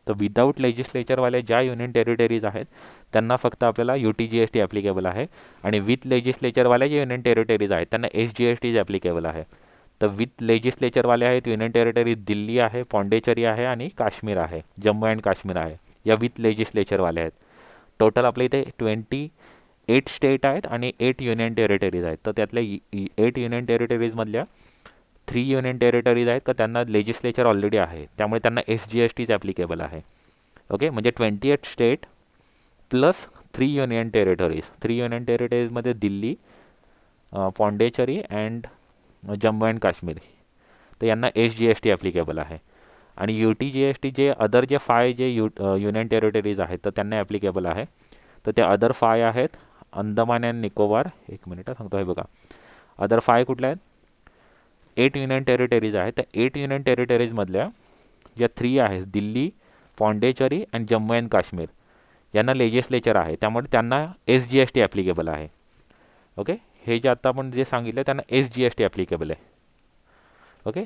तर विदाऊट लेजिस्लेचरवाले ज्या युनियन टेरिटरीज आहेत त्यांना फक्त आपल्याला UTGST ॲप्लिकेबल आहे आणि विथ लेजिस्लेचरवाल्या जे युनियन टेरिटरीज आहेत त्यांना SGST ॲप्लिकेबल आहे. तर विथ लेजिस्लेचरवाले आहेत युनियन टेरिटरी दिल्ली आहे, पॉंडेचेरी आहे आणि काश्मीर आहे, जम्मू अँड काश्मीर आहे. या विथ लेजिस्लेचरवाले आहेत. टोटल आपल्या इथे 28 स्टेट आहेत आणि 8 युनियन टेरिटरीज आहेत. तर त्यातल्या 8 युनियन टेरिटरीजमधल्या 3 युनियन टेरिटरीज आहेत का त्यांना लेजिस्लेचर ऑलरेडी आहे, त्यामुळे त्यांना SGSTच ॲप्लिकेबल आहे. ओके, म्हणजे 28 state plus 3 union territories. 3 union टेरिटरीजमध्ये दिल्ली, पॉंडेचेरी अँड जम्मू अँड काश्मीर, तर यांना SGST ॲप्लिकेबल आहे. आणि UTGST जे अदर जे 5 जे युनियन टेरिटरीज आहेत तर त्यांना ॲप्लिकेबल आहे. तर ते अदर 5 आहेत अंदमान अँड निकोबार. एक मिनिट सांगतो आहे बघा. अदर 5 कुठल्या आहेत? 8 युनियन टेरिटरीज आहेत. त्या 8 युनियन टेरिटरीजमधल्या ज्या 3 आहेत दिल्ली, पॉंडेचेरी अँड जम्मू अँड काश्मीर यांना लेजिस्लेचर आहे, त्यामुळे त्यांना SGST ॲप्लिकेबल आहे. ओके, हे जे आता आपण जे सांगितलं त्यांना SGST ॲप्लिकेबल आहे. Okay,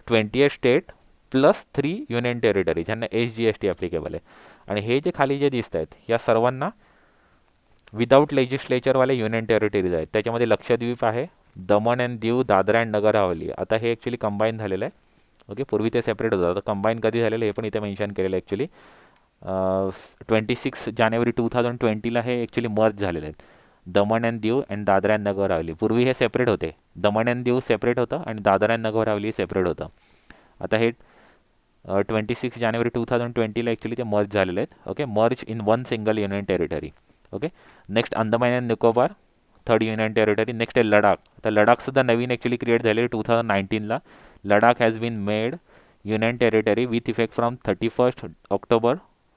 28 state plus 3 union territories यांना SGST ॲप्लिकेबल आहे. आणि हे जे खाली जे दिसत आहेत या सर्वांना विदाऊट लेजिस्लेचरवाले युनियन टेरिटरीज आहेत. त्याच्यामध्ये लक्षद्वीप आहे, दमण अँड दीव, दादरा अँड नगर हवेली. आता हे ॲक्च्युली कंबाईन झालेलं आहे. ओके, पूर्वी ते सेपरेट होतं, आता कंबाईन कधी झालेलं हे पण इथे मेन्शन केलेलं आहे. ॲक्च्युली 26 जानेवारी 2020ला हे ॲक्च्युली मर्ज झालेले आहेत. Daman and Diu and Dadra and Nagar Haveli. पूर्वी हे सेपरेट होते, दमण अँड दीव सेपरेट होतं आणि दादरा अँड नगर हवेली सेपरेट होतं. आता हे 26 जानेवारी 2020ला ॲक्च्युली ते मर्ज झालेले आहेत. Okay, merge in one single union territory. Okay, next Andaman and Nicobar, 3rd union territory. Next आहे लडाख. तर लडाखसुद्धा नवीन ॲक्च्युली क्रिएट झालेली 2019ला. Ladakh has been made union territory with effect from 31 October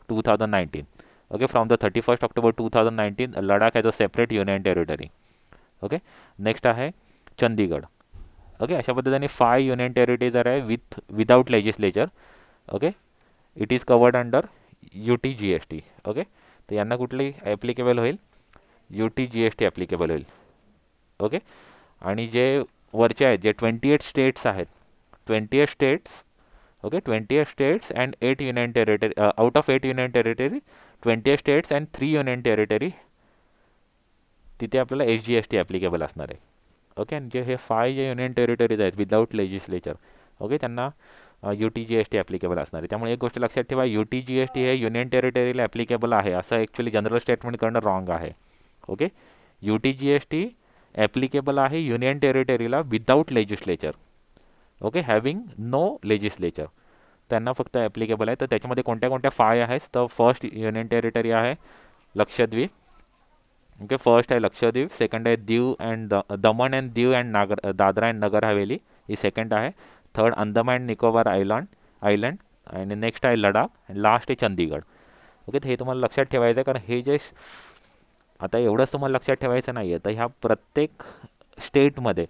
2019. Okay, from the 31 October 2019 Ladakh has a separate union territory. Okay, next आहे Chandigarh. Okay, अशा पद्धतीने 5 union territories आहे without legislature. Okay, it is covered under UTGST. Okay, तर यांना कुठली applicable होईल? UTGST applicable होईल. Okay, आणि जे वरचे आहेत जे 28 स्टेट्स आहेत, 28 states. Okay, 28 states and 8 union territory. Out of 8 union territory 28 states and 3 union territory, तिथे आपल्याला SGST ॲप्लिकेबल असणार आहे. ओके, आणि जे हे 5 जे युनियन टेरिटरीज आहेत विदाऊट लेजिस्लेचर ओके, त्यांना UTGST ॲप्लिकेबल असणार आहे. त्यामुळे एक गोष्ट लक्षात ठेवा, UTGST हे युनियन टेरिटरीला ॲप्लिकेबल आहे असं ॲक्च्युली जनरल स्टेटमेंट करणं रॉंग आहे. ओके, UTGST ॲप्लिकेबल आहे युनियन टेरिटरीला without legislature. Okay, having no legislature, त्यांना फक्त ॲप्लिकेबल आहे. तर त्याच्यामध्ये कोणत्या कोणत्या 5 आहेत, तर फर्स्ट युनियन टेरिटरी आहे लक्षद्वीप. ओके, फर्स्ट आहे लक्षद्वीप, सेकंड आहे Diu and Daman and Diu and Nagar Dadra and Nagar Haveli, ही सेकंड आहे. Third Andaman and Nicobar island आणि नेक्स्ट आहे लडाख आणि लास्ट आहे चंदीगड. ओके, तर हे तुम्हाला लक्षात ठेवायचं आहे, कारण हे जे आता एवढंच तुम्हाला लक्षात ठेवायचं नाही आहे, तर ह्या प्रत्येक स्टेटमध्ये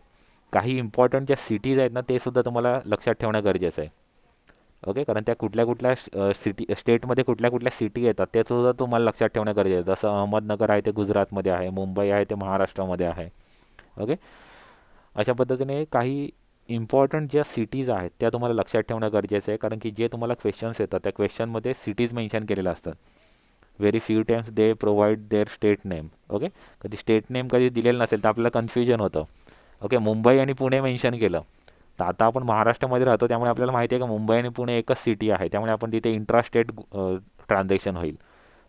काही इम्पॉर्टंट ज्या सिटीज आहेत ना, ते सुद्धा तुम्हाला लक्षात ठेवणं गरजेचं आहे. ओके, कारण त्या कुठल्या कुठल्या स्टेटमध्ये कुठल्या कुठल्या सिटी येतात ते सुद्धा तुम्हाला लक्षात ठेवणं गरजेचं आहे. जसं अहमदनगर आहे ते गुजरातमध्ये आहे, मुंबई आहे ते महाराष्ट्रामध्ये आहे. ओके, अशा पद्धतीने काही इम्पॉर्टंट ज्या सिटीज आहेत त्या तुम्हाला लक्षात ठेवणं गरजेचं आहे, कारण की जे तुम्हाला क्वेश्चन्स येतात त्या क्वेश्चनमध्ये सिटीज मेन्शन केलेल्या असतात. Very few times they provide their state name. Okay, कधी स्टेट नेम कधी दिलेलं नसेल तर आपल्याला कन्फ्युजन होतं. ओके, मुंबई आणि पुणे मेन्शन केलं, तर आता आपण महाराष्ट्रामध्ये राहतो त्यामुळे आपल्याला माहिती आहे का मुंबई आणि पुणे एकच सिटी आहे, त्यामुळे आपण तिथे इंट्रास्टेट ट्रान्झॅक्शन होईल.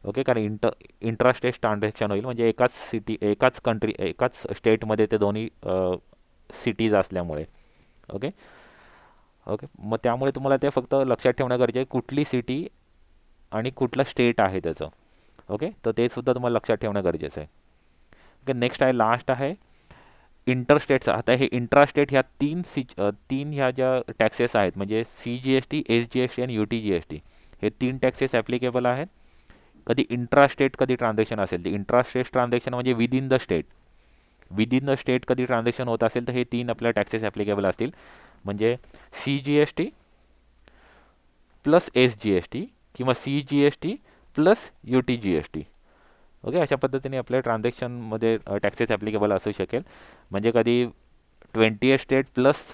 ओके, कारण इंट्रास्टेट ट्रान्झॅक्शन होईल म्हणजे एकाच सिटी एकाच कंट्री एकाच स्टेटमध्ये ते दोन्ही सिटीज असल्यामुळे. ओके ओके, मग त्यामुळे तुम्हाला ते फक्त लक्षात ठेवणं गरजेचं आहे कुठली सिटी आणि कुठलं स्टेट आहे त्याचं. ओके, तर ते सुद्धा तुम्हाला लक्षात ठेवणं गरजेचं आहे. ओके, नेक्स्ट आहे लास्ट आहे इंटरस्टेटचा. आता हे इंट्रास्टेट ह्या तीन ह्या ज्या टॅक्सेस आहेत म्हणजे CGST, SGST आणि UTGST, हे 3 टॅक्सेस ॲप्लिकेबल आहेत. कधी इंट्रास्टेट कधी ट्रान्झॅक्शन असेल तर इंट्रास्टेट ट्रान्झॅक्शन म्हणजे विदिन द स्टेट कधी ट्रान्झॅक्शन होत असेल तर हे 3 आपल्या टॅक्सेस ॲप्लिकेबल असतील. म्हणजे CGST प्लस SGST किंवा CGST प्लस UTGST. ओके, अशा पद्धतीने आपल्या ट्रान्झॅक्शनमध्ये टॅक्सेस ॲप्लिकेबल असू शकेल. म्हणजे कधी 28 state plus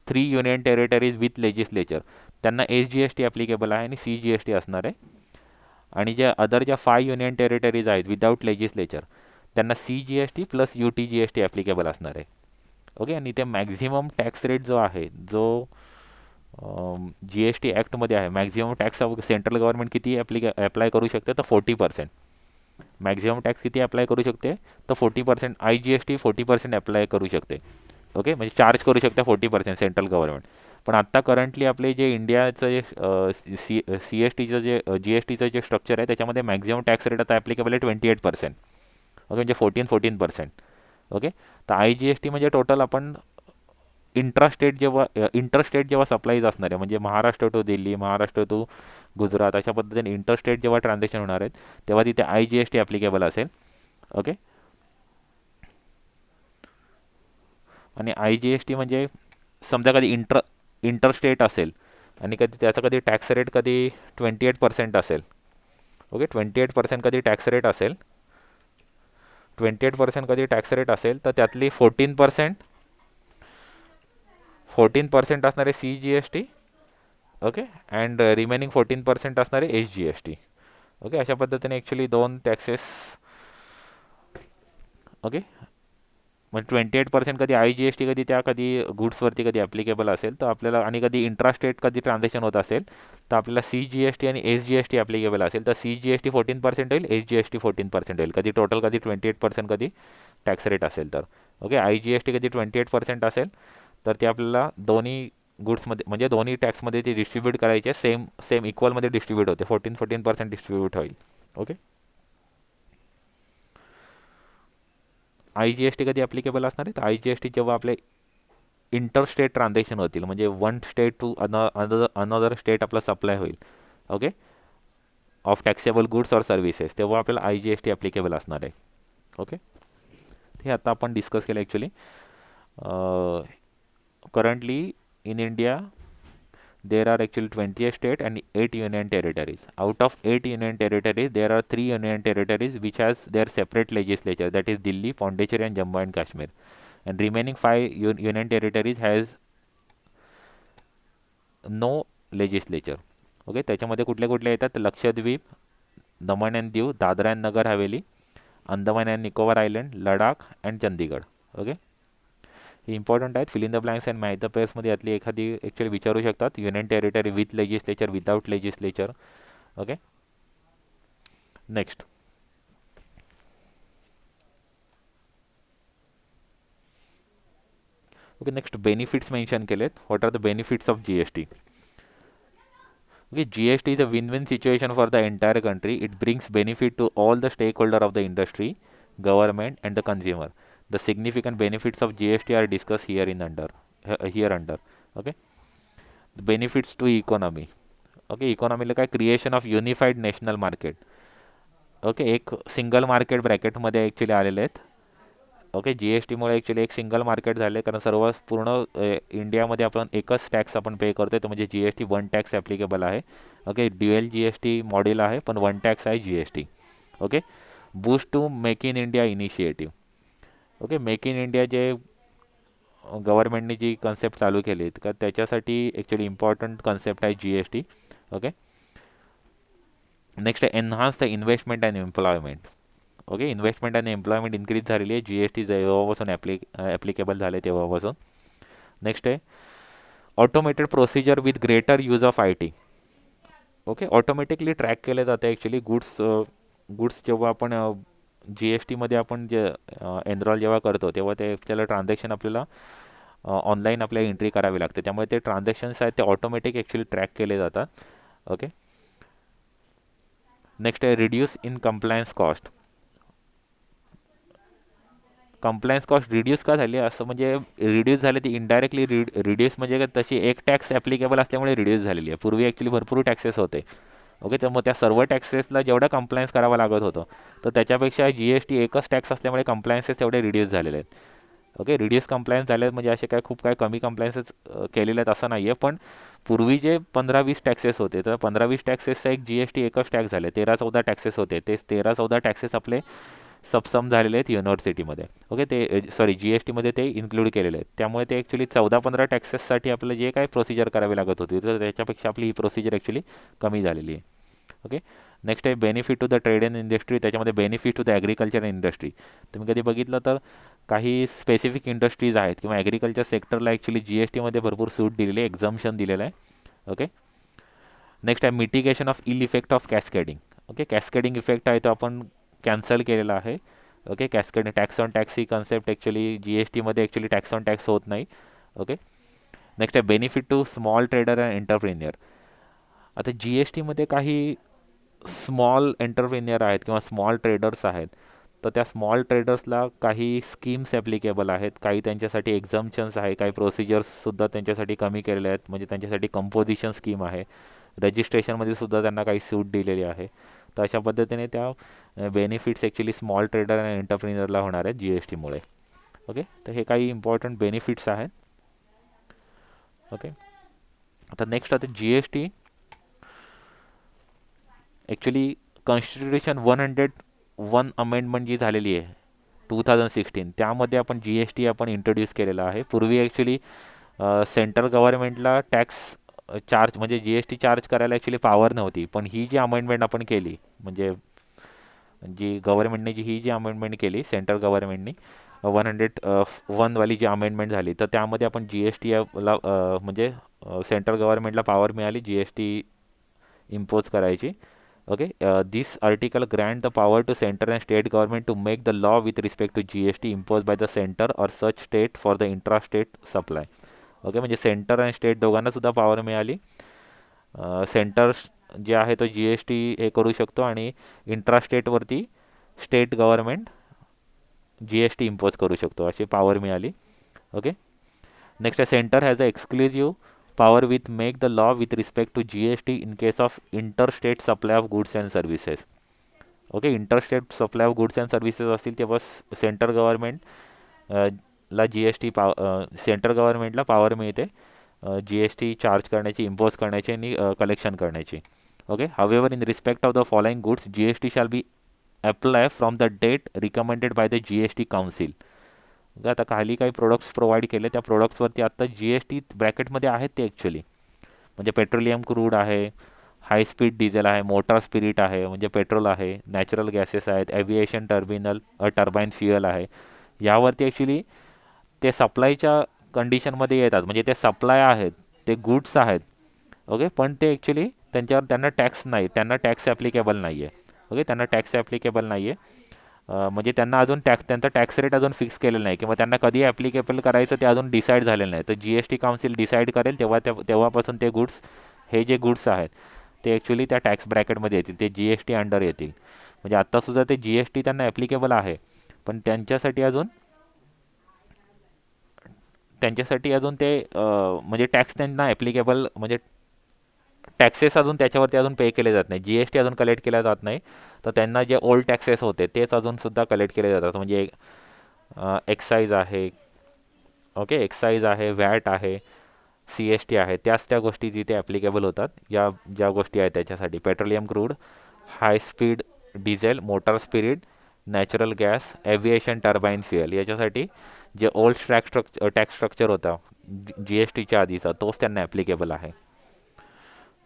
3 union territories with legislature, त्यांना SGST ॲप्लिकेबल आहे आणि CGST असणार आहे. आणि ज्या अदर ज्या 5 युनियन टेरिटरीज आहेत विदाऊट लेजिस्लेचर, त्यांना CGST प्लस UTGST ॲप्लिकेबल असणार आहे. ओके, आणि ते मॅक्झिमम टॅक्स रेट जो आहे जो GST ॲक्टमध्ये आहे, मॅक्झिमम टॅक्स सेंट्रल गव्हर्नमेंट किती अप्लाय करू शकते तर 40%. मॅक्झिमम टॅक्स किती अप्लाय करू शकते तर 40%. IGST 40% अप्लाय करू शकते. ओके, म्हणजे चार्ज करू शकते 40% सेंट्रल गव्हर्नमेंट. पण आत्ता करंटली आपले जे इंडियाचं जे CSTचं जे GSTचं जे स्ट्रक्चर आहे त्याच्यामध्ये मॅक्झिमम टॅक्स रेट आता ॲप्लिकेबल आहे 28%. ओके, म्हणजे 14%. ओके, तर IGST म्हणजे टोटल आपण इंट्रास्टेट जेव्हा सप्लाईज असणार आहे म्हणजे महाराष्ट्र टू दिल्ली, महाराष्ट्र टू गुजरात, अशा पद्धतीने इंटरस्टेट जेव्हा ट्रान्झॅक्शन होणार आहेत तेव्हा तिथे IGST ॲप्लिकेबल असेल. ओके, आणि IGST म्हणजे समजा कधी इंटरस्टेट असेल आणि कधी त्याचा कधी टॅक्स रेट कधी 28% असेल. ओके, 28% कधी टॅक्स रेट असेल, 28% कधी टॅक्स रेट असेल तर त्यातली 14% असणारे CGST. ओके, अँड रिमेनिंग 14% असणारे SGST. ओके, अशा पद्धतीने ॲक्च्युली 2 टॅक्सेस. ओके, म्हणजे 28% कधी IGST कधी त्या कधी गुड्सवरती कधी ॲप्लिकेबल असेल तर आपल्याला, आणि कधी इंट्रास्टेट कधी ट्रान्झॅक्शन होत असेल तर आपल्याला CGST आणि SGST ॲप्लिकेबल असेल तर CGST 14% होईल, SGST 14% होईल. कधी टोटल कधी 28% कधी टॅक्स रेट असेल तर. ओके, IGST कधी 28% असेल तर ते आपल्याला दोन्ही गुड्समध्ये म्हणजे दोन्ही टॅक्समध्ये ते डिस्ट्रीब्यूट करायचे, सेम इक्वलमध्ये डिस्ट्रीब्यूट होते, 14% डिस्ट्रीब्यूट होईल. ओके, IGST कधी ॲप्लिकेबल असणार आहे तर IGST जेव्हा आपले इंटरस्टेट ट्रान्झॅक्शन होतील म्हणजे one state to another state आपला सप्लाय होईल. Okay, of taxable goods or services, तेव्हा आपल्याला IGST ॲप्लिकेबल असणार आहे. ओके, हे आता आपण डिस्कस केलं actually. Currently in India there are actually 28 states and 8 union territories. Out of 8 union territories, there are 3 union territories which has their separate legislature, that is Delhi, Pondicherry and Jammu and Kashmir. And remaining 5 union territories has no legislature. Okay, त्याच्यामध्ये कुठले कुठले येतात Lakshadweep, Daman and Diu, Dadra and Nagar Haveli, Andaman and Nicobar island, Ladakh and Chandigarh. Okay, important आहेत. Fill in the blanks and match the पेअर्समध्ये यातली एखादी actually विचारू शकतात. Union territory with legislature, without legislature. Okay, next. Okay, next benefits mention केलेत. What are the benefits of GST? Okay, GST is a win-win situation for the entire country. It brings benefit to all the stakeholder of the industry, government, and the consumer. The significant benefits of GST are discussed here in under here under. Okay, the benefits to economy. Okay, इकॉनॉमीला काय, creation of unified national market. Okay, एक single market ब्रॅकेटमध्ये actually आलेले आहेत. Okay, GSTमुळे actually एक single market झाले, कारण सर्व पूर्ण इंडियामध्ये आपण एकच टॅक्स आपण पे करतोय, तो म्हणजे GST वन टॅक्स ॲप्लिकेबल आहे. ओके, ड्युएल GST मॉडेल आहे, पण वन टॅक्स आहे GST. Okay, boost to make in India initiative. Okay, make in India जे गव्हर्नमेंटने जी कन्सेप्ट चालू केली का, त्याच्यासाठी ॲक्च्युली इम्पॉर्टंट कन्सेप्ट आहे GST. ओके, नेक्स्ट आहे enhance the investment and employment. Okay, investment आणि एम्प्लॉयमेंट इन्क्रीज झालेली आहे GST जेव्हापासून ॲप्लिकेबल झाले तेव्हापासून. नेक्स्ट आहे automated procedure with greater use of IT. Okay, automatically track केले जाते ॲक्च्युली गुड्स जेव्हा आपण GSTमध्ये आपण जे एनरोल जेव्हा करतो तेव्हा ते त्याला ट्रान्झॅक्शन आपल्याला ऑनलाईन आपल्याला एंट्री करावी लागते. त्यामुळे ते ट्रान्झॅक्शन्स आहेत ते ऑटोमॅटिक ॲक्च्युली ट्रॅक केले जातात. ओके, नेक्स्ट आहे reduce in compliance cost. Compliance cost reduce का झाली, असं म्हणजे रिड्यूस झाले ती इनडायरेक्टली रिड्यूस म्हणजे काय, तशी एक टॅक्स ॲप्लिकेबल असल्यामुळे रिड्यूस झालेली आहे. पूर्वी ॲक्च्युली भरपूर टॅक्सेस होते. ओके, तर मग त्या सर्व टॅक्सेसला जेवढा कंप्लायन्स करावा लागत होतं, तर त्याच्यापेक्षा GST एकच टॅक्स असल्यामुळे कंप्लायन्सेस तेवढे रिड्यूस झालेले आहेत. ओके, रिड्यूस कंप्लायन्स झाले म्हणजे असे काय खूप काय कमी कंप्लायन्सेस केलेले आहेत असं नाही आहे, पण पूर्वी जे 15-20 टॅक्सेस होते, तर 15-20 टॅक्सेसचा एक GST एकच टॅक्स झाले. 13-14 टॅक्सेस होते, ते 13-14 टॅक्सेस आपले सबसम झालेले आहेत युनिव्हर्सिटीमध्ये. ओके, ते सॉरी GSTमध्ये ते इन्क्लूड केलेले आहेत. त्यामुळे ते ॲक्च्युली 14-15 टॅक्सेससाठी आपलं जे काय प्रोसिजर करावी लागत होती, तर त्याच्यापेक्षा आपली ही प्रोसिजर ॲक्च्युली कमी झालेली आहे. ओके, नेक्स्ट आहे benefit to the trade and industry. त्याच्यामध्ये benefit to the agriculture industry. तुम्ही कधी बघितलं तर काही स्पेसिफिक इंडस्ट्रीज आहेत किंवा ॲग्रिकल्चर सेक्टरला ॲक्च्युली GSTमध्ये भरपूर सूट दिलेली आहे, एक्झम्पशन दिलेलं आहे. ओके, नेक्स्ट आहे mitigation of ill effect of cascading. Okay, cascading effect आहे तो आपण कॅन्सल केलेला आहे. Okay, cascading tax on tax ही कन्सेप्ट ॲक्च्युली GSTमध्ये ॲक्च्युली टॅक्स ऑन टॅक्स होत नाही. ओके, नेक्स्ट आहे benefit to small trader and entrepreneur. आता GSTमध्ये काही स्मॉल एंटरप्रिन्युअर आहेत किंवा स्मॉल ट्रेडर्स आहेत, तर त्या स्मॉल ट्रेडर्सला काही स्कीम्स ॲप्लिकेबल आहेत, काही त्यांच्यासाठी एक्झम्पशन्स आहे, काही प्रोसिजर्ससुद्धा त्यांच्यासाठी कमी केलेले आहेत. म्हणजे त्यांच्यासाठी कंपोजिशन स्कीम आहे, रजिस्ट्रेशनमध्ये सुद्धा त्यांना काही सूट दिलेली आहे. तर अशा पद्धतीने त्या बेनिफिट्स ॲक्च्युली स्मॉल ट्रेडर आणि एंटरप्रिन्युअरला होणार आहेत GSTमुळे. ओके, तर हे काही इम्पॉर्टंट बेनिफिट्स आहेत. ओके, आता नेक्स्ट आता GST ॲक्च्युली कॉन्स्टिट्यूशन 101 अमेंडमेंट जी झालेली आहे 2016, त्यामध्ये आपण GST आपण इंट्रोड्यूस केलेला आहे. पूर्वी ॲक्च्युली सेंट्रल गव्हर्नमेंटला टॅक्स चार्ज म्हणजे GST चार्ज करायला ॲक्च्युली पॉवर नव्हती, पण ही जी अमेंडमेंट आपण केली, म्हणजे जी गव्हर्नमेंटने ही जी अमेंडमेंट केली सेंट्रल गव्हर्नमेंटनी 101 वाली जी अमेंडमेंट झाली, तर त्यामध्ये आपण GST ला म्हणजे सेंट्रल गव्हर्नमेंटला पॉवर मिळाली GST इम्पोज करायची. Okay, this article grant the power to center and state government to make the law with respect to GST imposed by the center or such state for the intrastate supply. Okay, म्हणजे centre आणि state दोघांना सुद्धा power मिळाली. Centre जे आहे तो GST हे करू शकतो आणि इंट्रास्टेटवरती स्टेट गव्हर्नमेंट GST इम्पोज करू शकतो, अशी पॉवर मिळाली. ओके, नेक्स्ट आहे centre has a exclusive power with make the law with respect to GST in case of interstate supply of goods and services. Okay, interstate supply of goods and services असतील तेव्हा central government ला GST central गव्हर्नमेंटला power मिळते GST charge करण्याची, impose करण्याची आणि collection करण्याची. Okay, however in respect of the following goods GST shall be apply from the date recommended by the GST council. आता खाली काही प्रोडक्ट्स प्रोव्हाइड केले, त्या प्रोडक्ट्सवरती आत्ता GST ब्रॅकेटमध्ये आहेत ते ॲक्च्युली. म्हणजे पेट्रोलियम क्रूड आहे, हाय स्पीड डिझेल आहे, मोटार स्पिरिट आहे म्हणजे पेट्रोल आहे, नॅचरल गॅसेस आहेत, एव्हिएशन टर्बाईन फ्युएल आहे. यावरती ॲक्च्युली ते सप्लायच्या कंडिशनमध्ये येतात, म्हणजे ते सप्लाय आहेत, ते गुड्स आहेत. ओके, पण ते ॲक्च्युली त्यांच्यावर त्यांना टॅक्स नाही, त्यांना टॅक्स ॲप्लिकेबल नाही आहे. ओके, त्यांना टॅक्स ॲप्लिकेबल नाही आहे. म्हणजे त्यांना अजून त्यांचा टॅक्स रेट अजून फिक्स केलेला नाही किंवा त्यांना कधी ॲप्लिकेबल करायचं ते अजून डिसाईड झालेलं नाही. तर G S T council decide करेल तेव्हापासून ते गुड्स, हे जे गुड्स आहेत ते ॲक्च्युली त्या टॅक्स ब्रॅकेटमध्ये येतील, ते जी एस टी अंडर येतील. म्हणजे आत्तासुद्धा ते जी एस टी त्यांना ॲप्लिकेबल आहे, पण त्यांच्यासाठी अजून ते म्हणजे टॅक्स त्यांना ॲप्लिकेबल, म्हणजे टॅक्सेस अजून त्याच्यावरती अजून पे केले जात नाही, जी एस टी अजून कलेक्ट केला जात नाही. तर त्यांना जे ओल्ड टॅक्सेस होते तेच अजूनसुद्धा कलेक्ट केले जातात. म्हणजे एक्साईज आहे, ओके, एक्साईज आहे, व्हॅट आहे, सी एस टी आहे, त्या गोष्टी तिथे ॲप्लिकेबल होतात. या ज्या गोष्टी आहेत त्याच्यासाठी petroleum crude, high speed diesel, motor spirit, natural gas, aviation turbine fuel, याच्यासाठी जे ओल्ड टॅक्स स्ट्रक्चर होता जी एस टीच्या आधीचा, तोच त्यांना ॲप्लिकेबल आहे.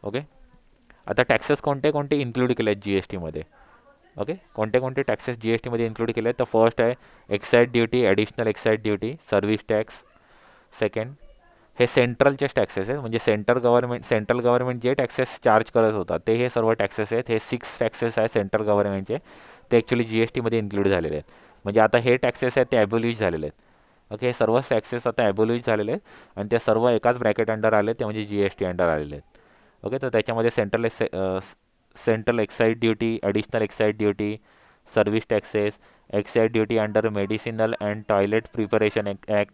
ओके, आता टॅक्सेस कोणते कोणते इन्क्लूड केले आहेत जी एस टीमध्ये. ओके, कोणते कोणते टॅक्सेस जी एस टीमध्ये इन्क्लूड केले आहेत. तर फर्स्ट आहे excise duty, additional excise duty, service tax. Second, हे सेंट्रलचेच टॅक्सेस आहेत, म्हणजे सेंट्रल गव्हर्नमेंट जे टॅक्सेस चार्ज करत होता ते हे सर्व टॅक्सेस आहेत. हे 6 टॅक्सेस आहेत सेंट्रल गव्हर्नमेंटचे, ते ॲक्च्युली जी एस टीमध्ये इन्क्लूड झालेले आहेत. म्हणजे आता हे टॅक्सेस आहेत ते ॲबोलिश झालेले आहेत. ओके, हे सर्व टॅक्सेस आता ॲबोलिश झालेले आहेत आणि ते सर्व एकाच ब्रॅकेट अंडर आले, ते म्हणजे जी एस टी अंडर आलेले आहेत. ओके, तर त्याच्यामध्ये central excise duty, additional excise duty, service taxes, excise duty under medicinal and toilet preparation act,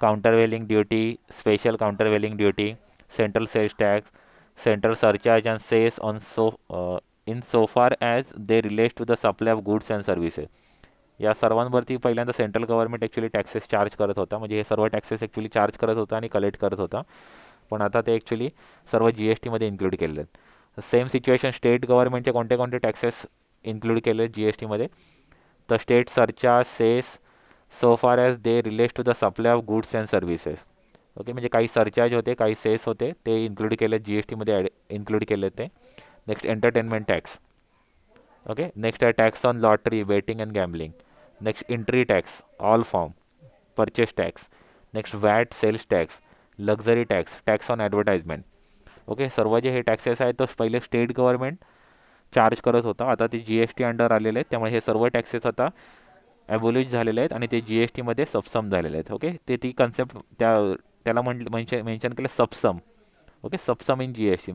countervailing duty, special countervailing duty, central sales tax, central surcharge and cess on in so far as they relate to the supply of goods and services. या सर्वांवरती पहिल्यांदा central government actually taxes charge करत होता, म्हणजे हे सर्व taxes actually charge करत होता आणि कलेक्ट करत होता. पण आता ते ॲक्च्युली सर्व जी एस टीमध्ये इन्क्लूड केलेले आहेत. सेम सिच्युएशन स्टेट गव्हर्नमेंटचे कोणते कोणते टॅक्सेस इन्क्लूड केले आहेत जी एस टीमध्ये. तर state surcharge, cess, so far as they relate to the supply of goods and services. Okay, म्हणजे काही सरचार्ज होते, काही सेस होते, ते इन्क्लूड केले जी एस टीमध्ये इन्क्लूड केले ते. Next entertainment tax. Okay, next आहे tax on lottery, betting and gambling. Next entry tax, all form, purchase tax. Next VAT, sales tax, luxury tax, tax on advertisement. Okay, सर्व जे हे taxes आहेत तो पहिले स्टेट गव्हर्नमेंट चार्ज करत होता, आता ते जी एस टी अंडर आलेले आहेत. त्यामुळे हे सर्व टॅक्सेस आता ॲबोलिश झालेले आहेत आणि ते जी एस टीमध्ये सबसम झालेले आहेत. ओके, ते ती कन्सेप्ट त्याला मेन्शन केलं subsume. Okay, subsume in G S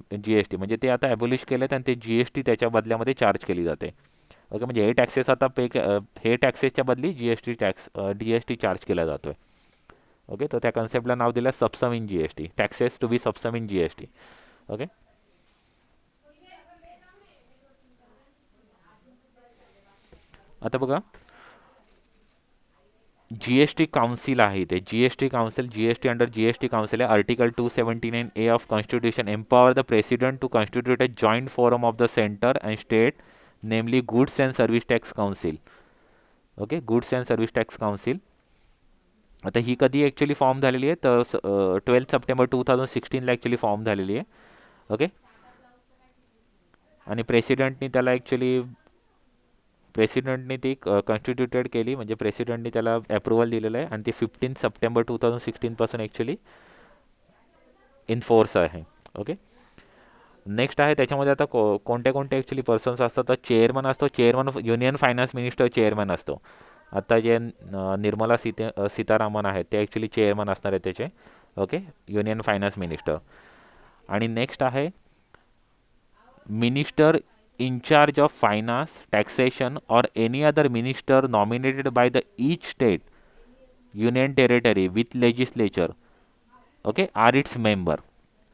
T म्हणजे ते आता ॲबोलिश केलेत आणि ते जी एस टी त्याच्या बदल्यामध्ये चार्ज केली जाते. ओके, म्हणजे हे टॅक्सेस आता हे टॅक्सेसच्या बदली जी एस टी चार्ज केला जातो आहे. ओके, तर त्या कन्सेप्टला नाव दिलं subsume in G S T, taxes to be subsume in G S T. Okay, आता बघा जी एस टी काउन्सिल आहे इथे. G S T council, G S T under G S T council आहे. Article 279A of constitution empower the president to constitute a joint forum of the centre and state, namely goods and service tax council. Okay, goods and service tax council. आता ही कधी actually form झालेली आहे, तर 12 September 2016ला actually form झालेली आहे. Okay, आणि प्रेसिडेंटनी ती constituted केली, म्हणजे प्रेसिडेंटनी त्याला अप्रुव्हल दिलेलं आहे आणि ती 15 सप्टेंबर 2016 ॲक्च्युली इन्फोर्स आहे. ओके, नेक्स्ट आहे त्याच्यामध्ये आता कोणते कोणते ॲक्च्युली पर्सन्स असतात. तर चेअरमन असतो, chairman union finance minister chairman असतो. आता जे निर्मला सीतारामन आहेत ते ॲक्च्युली चेअरमन असणार आहे त्याचे. Okay, union finance minister. आणि नेक्स्ट आहे minister in charge of finance, taxation or any other minister nominated by the each state, union territory with legislature, okay, are its member.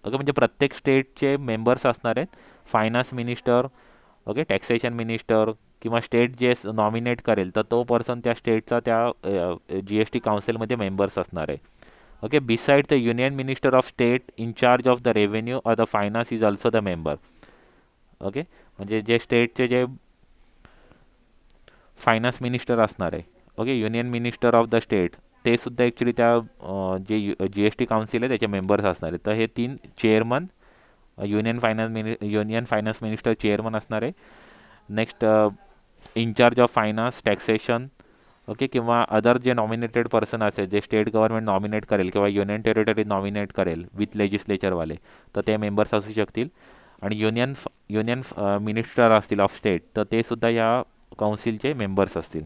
Okay, म्हणजे प्रत्येक स्टेटचे members असणार आहेत. Finance minister, okay, taxation minister किंवा state जे nominate करेल तर तो person त्या स्टेटचा त्या जी एस टी काउन्सिलमध्ये मेंबर्स असणार आहे. Okay, beside the union minister of state in charge of the revenue or the finance is also the member. Okay, म्हणजे जे स्टेटचे जे फायनान्स मिनिस्टर असणार आहे, okay, union minister of the state, ते सुद्धा actually त्या जे जी एस टी काउन्सिल आहे त्याचे मेंबर्स असणार आहेत. तर हे 3 chairman, union finance minister chairman असणार आहे. Next incharge of finance, taxation, okay, किंवा अदर जे नॉमिनेटेड पर्सन असेल, जे स्टेट गव्हर्नमेंट नॉमिनेट करेल किंवा युनियन टेरिटरी नॉमिनेट करेल विथ लेजिस्लेचरवाले, तर ते मेंबर्स असू शकतील. आणि युनियन मिनिस्टर असतील ऑफ स्टेट, तर ते सुद्धा या काउन्सिलचे मेंबर्स असतील.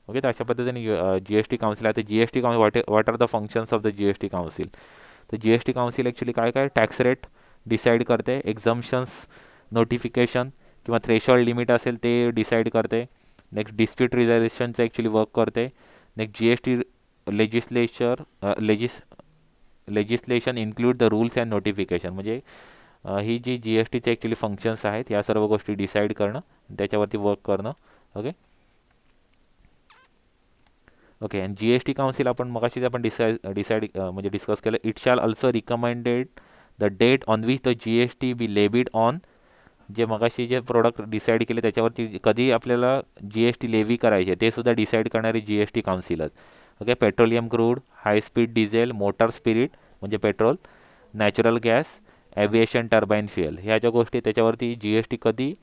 ओके, तर अशा पद्धतीने जी एस टी काउन्सिल आहे. तर G S T what are the functions of the G S T council. तर G S T council actually काय काय टॅक्स रेट डिसाईड करते, एक्झम्पशन्स, नोटिफिकेशन किंवा थ्रेशोल्ड लिमिट असेल ते डिसाईड करते. नेक्स्ट डिस्प्यूट रिझॉल्युशनचं ॲक्च्युली वर्क करते. Next G S T legislature legislation include the rules and notification. म्हणजे ही जी जी एस टीचे ॲक्च्युली फंक्शन्स आहेत, या सर्व गोष्टी डिसाईड करणं, त्याच्यावरती वर्क करणं. Okay okay. आणि जी एस टी काउन्सिल आपण मगाशीच आपण डिसाईड म्हणजे डिस्कस केलं. It shall also recommended the date on which the G S T be levied on. जे मगाशी जे प्रोडक्ट डिसाईड केले त्याच्यावरती कधी आपल्याला जी एस टी लेवी करायचे ते सुद्धा डिसाईड करणारी जी एस टी काउन्सिलच. Okay, petroleum crude, high speed diesel, motor spirit म्हणजे petrol, natural gas, aviation turbine fuel, ह्या ज्या गोष्टी त्याच्यावरती जी एस टी कधी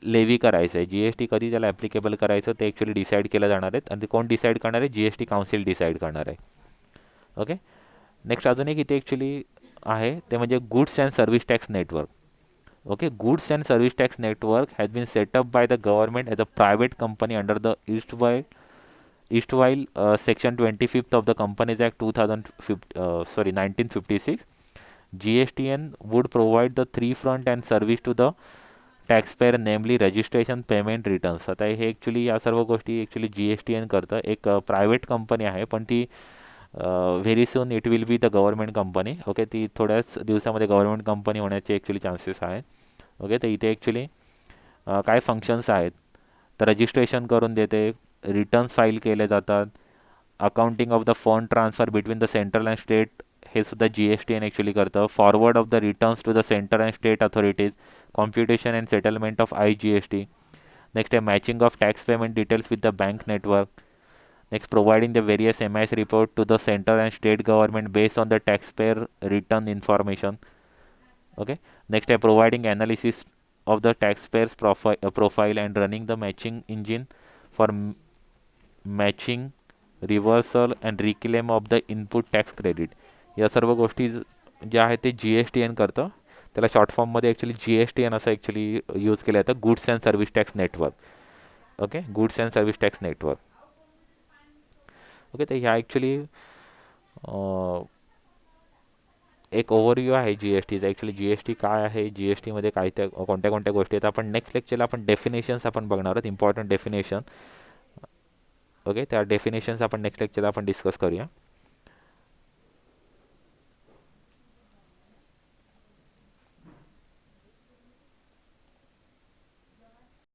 लेवी करायचं आहे, जी एस टी कधी त्याला ॲप्लिकेबल करायचं ते ॲक्च्युली डिसाईड केलं जाणार आहेत. आणि ते कोण डिसाईड करणार आहे? G S T council decide करणार आहे. ओके. नेक्स्ट अजून एक इथे ॲक्च्युली आहे, ते म्हणजे goods and service tax network. Okay, goods and service tax network has been set up by the government as a private company under the Eastwhile Section 25th of the Companies Act 1956. GSTN would provide the three front and service to the taxpayer, namely registration, payment, returns. आता हे actually या सर्व गोष्टी actually G S T N करतं. एक private company आहे, पण ती very soon it will be the government company. Okay, ती थोड्याच दिवसामध्ये गव्हर्नमेंट कंपनी होण्याचे ॲक्च्युली चान्सेस आहेत. ओके, तर इथे ॲक्च्युली काय फंक्शन्स आहेत, तर रजिस्ट्रेशन करून देते, रिटर्न्स फाईल केले जातात, accounting of the fund transfer between the central and state हे सुद्धा G S T N actually करतं. Forward of the returns to the centre and state authorities, computation and settlement of I G S T. Next आहे matching of tax payment details with the bank network. Next, providing the various MIS report to the center and state government based on the taxpayer return information. Okay. Next, providing analysis of the taxpayer's profile and running the matching engine for matching, reversal and reclaim of the input tax credit. या सर्व गोष्टी ज्या आहेत ते जी S T N करतं. त्याला short फॉर्ममध्ये actually G S T N असं ॲक्च्युली यूज केलं जातं, goods and service tax network. Okay, goods and service tax network. Okay, तर ह्या ॲक्च्युली एक ओव्हरव्ह्यू आहे जी एस टीचा. ॲक्च्युली जी एस टी काय आहे, जी एस टीमध्ये काय त्या कोणत्या कोणत्या गोष्टी आहेत. आपण नेक्स्ट लेक्चरला आपण डेफिनेशन्स आपण बघणार आहोत, इम्पॉर्टंट डेफिनेशन. ओके, त्या डेफिनेशन्स आपण नेक्स्ट लेक्चरला आपण डिस्कस करूया.